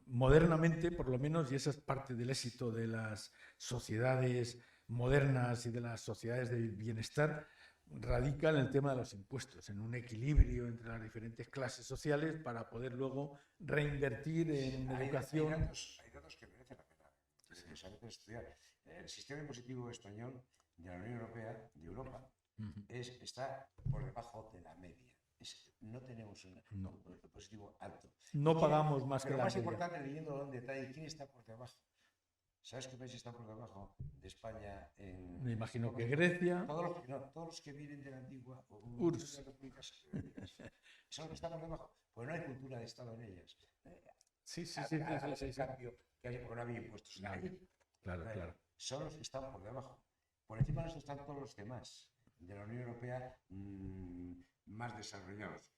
modernamente, por lo menos, y esa es parte del éxito de las sociedades modernas y de las sociedades de bienestar, radica en el tema de los impuestos, en un equilibrio entre las diferentes clases sociales para poder luego reinvertir en educación. Hay datos que merecen la pena estudiar. El sistema impositivo español de la Unión Europea, de Europa, está por debajo de la media. No tenemos un impositivo alto. No pagamos más que la media. Pero más importante, leyendo en detalle, ¿quién está por debajo? ¿Sabes qué país está por debajo de España? Me imagino que Grecia. Todos los que vienen de la antigua URSS. Son los que están por debajo. Pues no hay cultura de Estado en ellas. Sí. Cambio que hay, porque no había impuestos. Claro. Son los que están por debajo. Por encima de eso están todos los demás de la Unión Europea más desarrollados.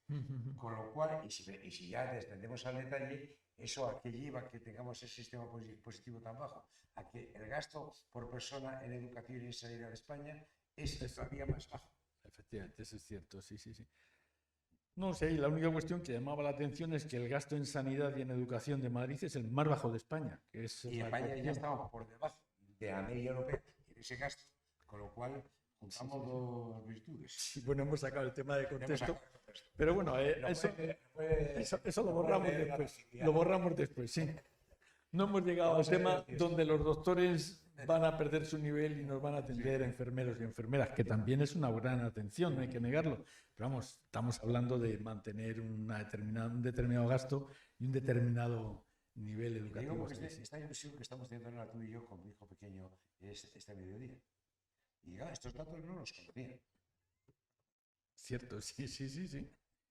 Con lo cual, y si ya descendemos al detalle, ¿eso a qué lleva que tengamos ese sistema positivo tan bajo? A que el gasto por persona en educación y en sanidad de España es todavía más bajo. Efectivamente, eso es cierto, sí. No sé, y la única cuestión que llamaba la atención es que el gasto en sanidad y en educación de Madrid es el más bajo de España. Y España ya estamos por debajo de la media europea en ese gasto, con lo cual juntamos dos virtudes. Sí, bueno, hemos sacado el tema de contexto, pero bueno, eso lo borramos después. Lo borramos después, sí. No hemos llegado al tema donde los doctores van a perder su nivel y nos van a atender enfermeros y enfermeras, que también es una gran atención, no hay que negarlo. Pero vamos, estamos hablando de mantener un determinado gasto y un determinado nivel educativo. Digo porque esta ilusión que estamos teniendo ahora tú y yo con mi hijo pequeño es este mediodía. Y estos datos no los conocía. Cierto, sí.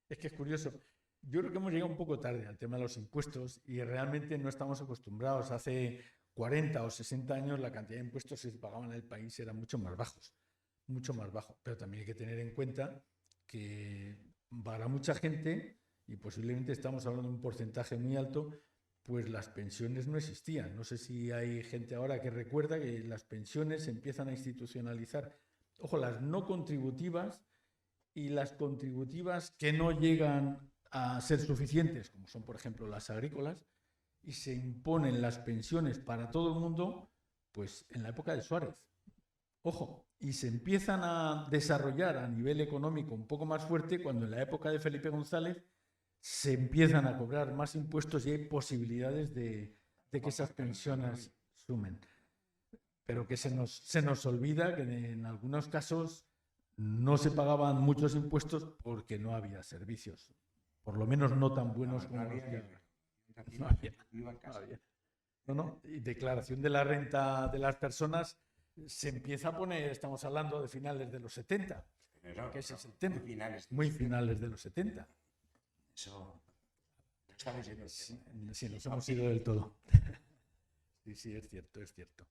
Es que es curioso. Yo creo que hemos llegado un poco tarde al tema de los impuestos y realmente no estamos acostumbrados. Hace 40 o 60 años la cantidad de impuestos que se pagaban en el país eran mucho más bajos. Pero también hay que tener en cuenta que para mucha gente y posiblemente estamos hablando de un porcentaje muy alto, pues las pensiones no existían. No sé si hay gente ahora que recuerda que las pensiones se empiezan a institucionalizar. Ojo, las no contributivas y las contributivas que no llegan a ser suficientes, como son, por ejemplo, las agrícolas, y se imponen las pensiones para todo el mundo, pues en la época de Suárez. Ojo, y se empiezan a desarrollar a nivel económico un poco más fuerte cuando en la época de Felipe González se empiezan a cobrar más impuestos y hay posibilidades de que esas pensiones sumen. Pero que se nos olvida que en algunos casos no se pagaban muchos impuestos porque no había servicios, por lo menos no tan buenos como los que no había. No, y declaración de la renta de las personas se empieza a poner, estamos hablando de finales de los 70, que ese es el tema, muy finales de los 70. Eso, estamos yendo. Sí, nos hemos ido del todo. Sí, es cierto, es cierto.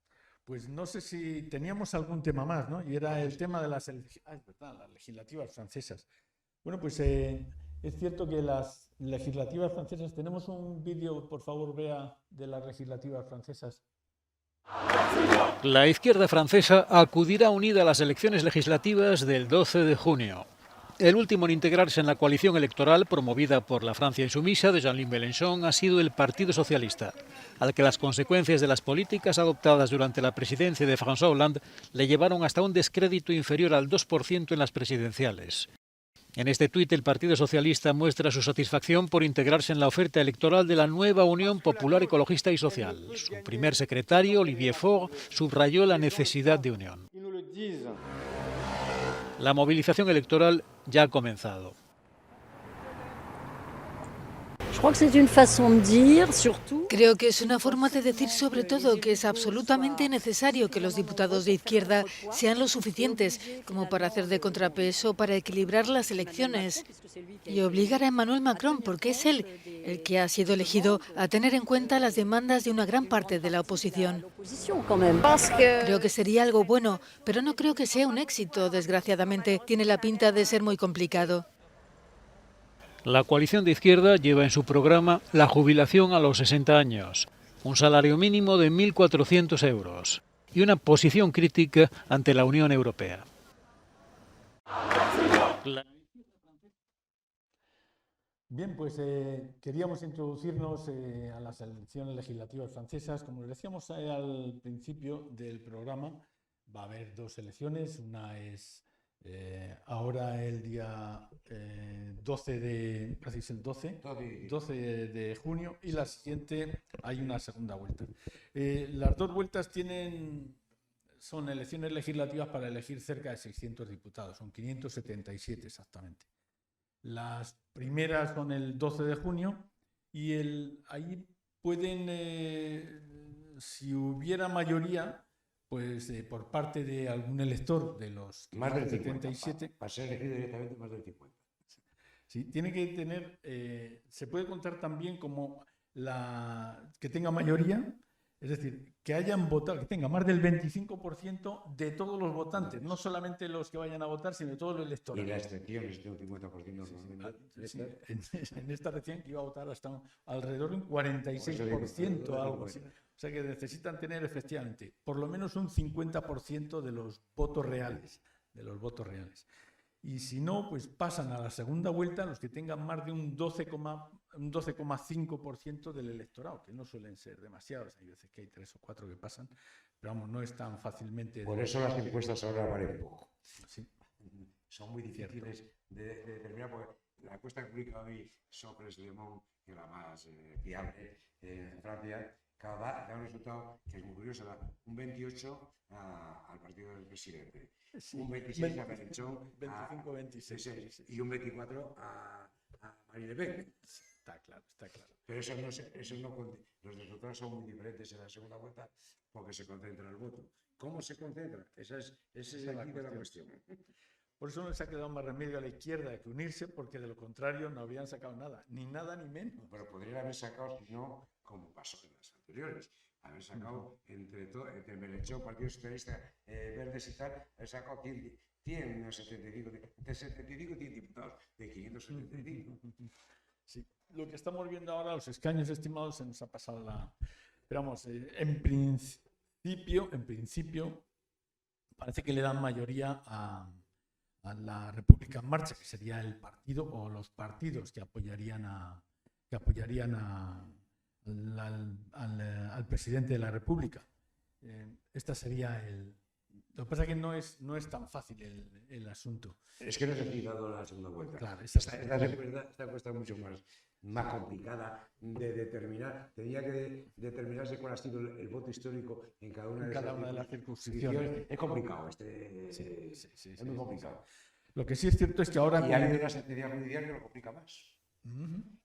Pues no sé si teníamos algún tema más, ¿no? Y era el tema de las legislativas francesas. Bueno, pues es cierto que las legislativas francesas, tenemos un vídeo, por favor, Bea, de las legislativas francesas. La izquierda francesa acudirá unida a las elecciones legislativas del 12 de junio. El último en integrarse en la coalición electoral promovida por la Francia insumisa de Jean-Luc Mélenchon ha sido el Partido Socialista, al que las consecuencias de las políticas adoptadas durante la presidencia de François Hollande le llevaron hasta un descrédito inferior al 2% en las presidenciales. En este tuit, el Partido Socialista muestra su satisfacción por integrarse en la oferta electoral de la nueva Unión Popular Ecologista y Social. Su primer secretario, Olivier Faure, subrayó la necesidad de unión. La movilización electoral ya ha comenzado. Creo que es una forma de decir sobre todo que es absolutamente necesario que los diputados de izquierda sean lo suficientes como para hacer de contrapeso, para equilibrar las elecciones y obligar a Emmanuel Macron, porque es él el que ha sido elegido, a tener en cuenta las demandas de una gran parte de la oposición. Creo que sería algo bueno, pero no creo que sea un éxito, desgraciadamente. Tiene la pinta de ser muy complicado. La coalición de izquierda lleva en su programa la jubilación a los 60 años, un salario mínimo de 1.400 euros y una posición crítica ante la Unión Europea. Bien, pues queríamos introducirnos a las elecciones legislativas francesas. Como les decíamos al principio del programa, va a haber dos elecciones. Una es ahora el día 12 de junio y la siguiente hay una segunda vuelta. Las dos vueltas son elecciones legislativas para elegir cerca de 600 diputados, son 577 exactamente. Las primeras son el 12 de junio y ahí pueden, si hubiera mayoría, pues por parte de algún elector de los más del 77, para ser elegido directamente más del 50. Sí, tiene que tener, se puede contar también como que tenga mayoría, es decir, que hayan votado, que tenga más del 25% de todos los votantes, no solamente los que vayan a votar, sino de todo el electorado. Y la excepción es de un 50%. En esta elección que iba a votar hasta alrededor de un 46%, algo así. O sea que necesitan tener efectivamente por lo menos un 50% de los votos reales. Y si no, pues pasan a la segunda vuelta los que tengan más de un 12,5% del electorado, que no suelen ser demasiados. Hay veces que hay 3 o 4 que pasan, pero vamos, no es tan fácilmente... Por eso las encuestas ahora valen poco. Sí. Son muy difíciles de determinar, porque la encuesta que publica hoy Sopres Le Monde, que es la más fiable en Francia, da un resultado que es muy curioso, da un 28 al partido del presidente, sí, un 26 a Mélenchon, 25-26 y un 24 a Marine Le Pen. Está claro. Pero los resultados son muy diferentes en la segunda vuelta porque se concentra el voto. ¿Cómo se concentra? Esa es la cuestión. Por eso no se ha quedado más remedio a la izquierda que unirse, porque de lo contrario no habrían sacado nada ni menos. Pero podrían haber sacado, si no, como pasó en las anteriores, haber sacado entre Mélenchon, Partido Socialista, Verdes y tal, haber sacado 100 diputados de 575. Sí. Lo que estamos viendo ahora, los escaños estimados, se nos ha pasado la... Pero vamos, en principio, parece que le dan mayoría a la República en Marcha, que sería el partido o los partidos que apoyarían al presidente de la República. Esta sería el... Lo que pasa es que no es tan fácil el asunto. Es que no se ha quitado la segunda vuelta. Claro, Esta cuesta mucho más complicada de determinar. Tenía que determinarse cuál ha sido el voto histórico en cada una de las circunscripciones. Es complicado, Sí, es muy complicado. Lo que sí es cierto es que ahora... Y hay una sentencia judicial que lo complica más.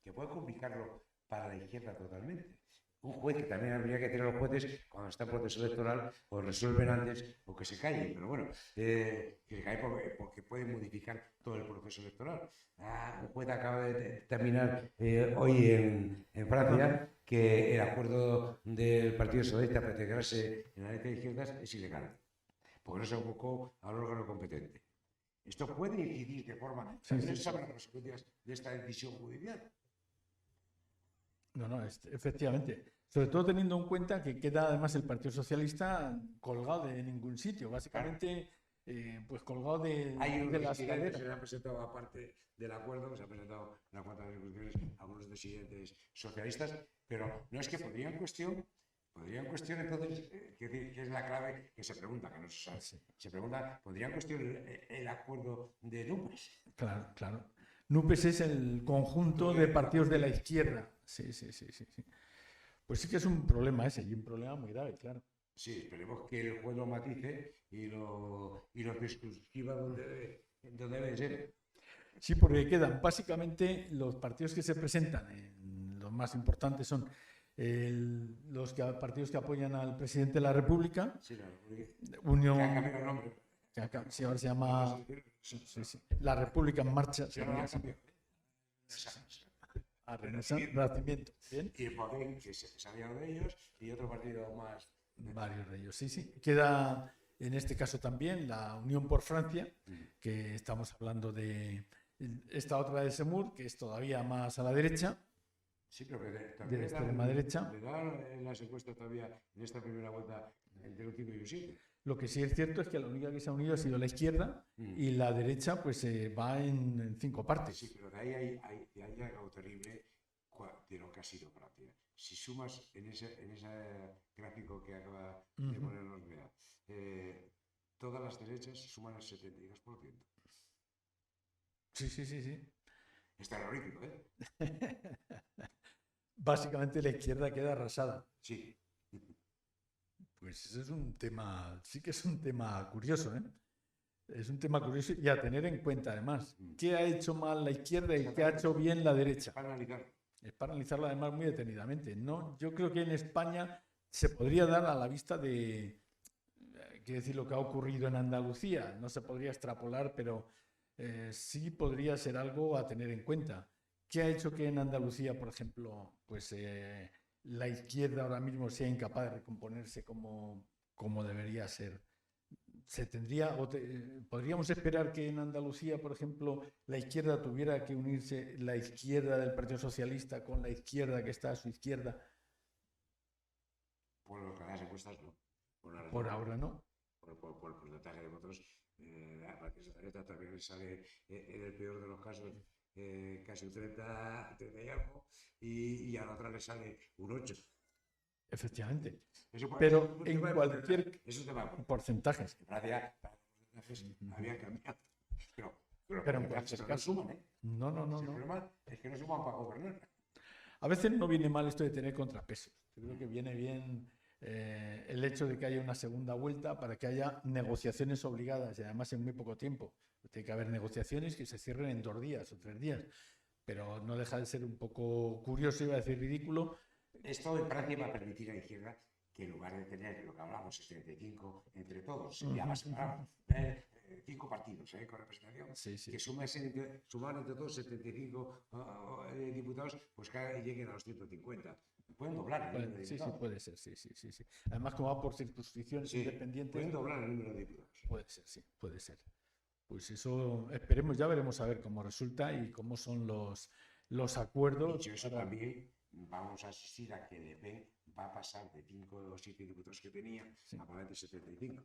Que puede complicarlo para la izquierda totalmente. Un juez, que también habría que tener los jueces cuando está en proceso electoral, o resuelven antes o que se callen, pero bueno, que se callen porque puede modificar todo el proceso electoral. Un juez acaba de terminar hoy en Francia que el acuerdo del Partido Socialista para integrarse en la ley de izquierdas es ilegal, porque no se convocó al órgano competente. Esto puede incidir de forma... También se saben las consecuencias de esta decisión judicial. No, efectivamente. Sobre todo teniendo en cuenta que queda además el Partido Socialista colgado de ningún sitio. Básicamente, pues colgado de las caderas. Se han presentado, aparte del acuerdo, se han presentado en la cuarta de discusiones algunos disidentes socialistas, pero no es que podría en cuestión entonces, que es la clave que se pregunta, que no se sabe. Se pregunta, ¿podría en cuestión el acuerdo de NUPES? Claro. NUPES es el conjunto de partidos de la izquierda. Sí. Pues sí que es un problema ese, y un problema muy grave, claro. Sí, esperemos que el juez lo matice y lo circunscriba donde debe ser. Sí, porque quedan básicamente los partidos que se presentan, los más importantes son los partidos que apoyan al presidente de la República. Sí, la República. Unión. Que ha cambiado el nombre. Sí, ahora se llama La República en Marcha. Renacimiento. ¿Bien? Y el Podem, que se había de ellos, y otro partido más. Varios de ellos, sí. Queda en este caso también la Unión por Francia, que estamos hablando de esta otra de Semur, que es todavía más a la derecha. Sí, pero que de extrema derecha. Le dan las encuestas todavía en esta primera vuelta entre un 5 y un 7. Lo que sí es cierto es que la única que se ha unido ha sido la izquierda y la derecha pues va en 5 partes. Sí, pero de ahí hay algo terrible de lo que ha sido Francia. Si sumas en ese gráfico que acaba de ponernos Bea, todas las derechas suman el 72%. Sí. Es terrorífico, ¿eh? Básicamente la izquierda queda arrasada. Sí. Pues ese es un tema, sí que es un tema curioso, ¿eh? Es un tema curioso y a tener en cuenta además. ¿Qué ha hecho mal la izquierda y qué ha hecho bien la derecha? Es para analizarlo además muy detenidamente. No, yo creo que en España se podría dar a la vista de, quiero decir, lo que ha ocurrido en Andalucía. No se podría extrapolar, pero sí podría ser algo a tener en cuenta. ¿Qué ha hecho que en Andalucía, por ejemplo, pues la izquierda ahora mismo sea incapaz de recomponerse como debería ser? ¿Podríamos esperar que en Andalucía, por ejemplo, la izquierda tuviera que unirse, la izquierda del Partido Socialista con la izquierda que está a su izquierda? Por lo que las encuestas no. Por ahora no. Por el porcentaje de votos, la Partido Socialista también sale en el peor de los casos casi un 30 y algo, y a la otra le sale un 8. Efectivamente. Pero en cualquier porcentaje. En Francia, había cambiado. Pero en cualquier caso, suman, ¿eh? No. El problema es que no suman para gobernar. A veces no viene mal esto de tener contrapesos. Yo creo que viene bien el hecho de que haya una segunda vuelta para que haya negociaciones obligadas y además en muy poco tiempo. Tiene que haber negociaciones que se cierren en 2 días o 3 días. Pero no deja de ser un poco curioso, iba a decir ridículo. Esto en Francia va a permitir a la izquierda que en lugar de tener lo que hablamos, 75 entre todos, ya más 5 partidos con representación, que suman entre todos 75 diputados, pues que lleguen a los 150. Pueden doblar el número de diputados. Sí, puede ser, sí. Además, como va por circunscripciones independientes... Pueden doblar el número de diputados. Puede ser, sí, puede ser. Pues eso esperemos, ya veremos a ver cómo resulta y cómo son los acuerdos. Dicho eso, también vamos a asistir a que Le Pen va a pasar de 5 o 7 diputados que tenía a probablemente 75.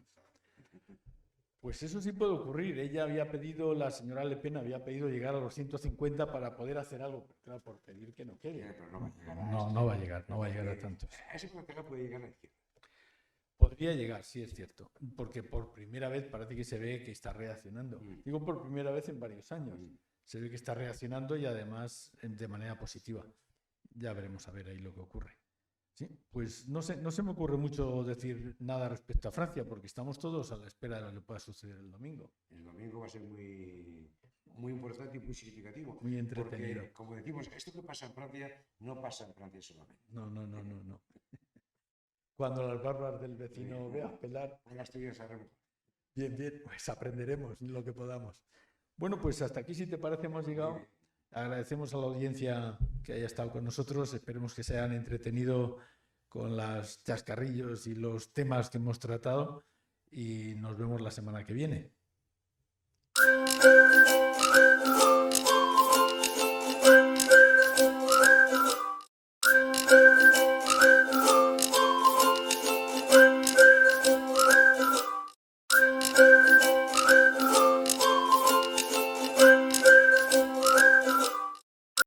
Pues eso sí puede ocurrir. La señora Le Pen había pedido llegar a los 150 para poder hacer algo. Pero claro, por pedir que no quede. Pero no va a llegar a No va a llegar a tantos. A ese porcentaje puede llegar a la izquierda. Podría llegar, sí es cierto, porque por primera vez parece que se ve que está reaccionando. Digo por primera vez en varios años. Se ve que está reaccionando y además de manera positiva. Ya veremos a ver ahí lo que ocurre. Sí, pues no se me ocurre mucho decir nada respecto a Francia, porque estamos todos a la espera de lo que pueda suceder el domingo. El domingo va a ser muy, muy importante y muy significativo. Muy entretenido. Porque, como decimos, esto que pasa en Francia no pasa en Francia solamente. No. Cuando las barbas del vecino veas pelar. Las tuyas haremos. Bien, pues aprenderemos lo que podamos. Bueno, pues hasta aquí, si te parece, hemos llegado. Agradecemos a la audiencia que haya estado con nosotros. Esperemos que se hayan entretenido con los chascarrillos y los temas que hemos tratado. Y nos vemos la semana que viene.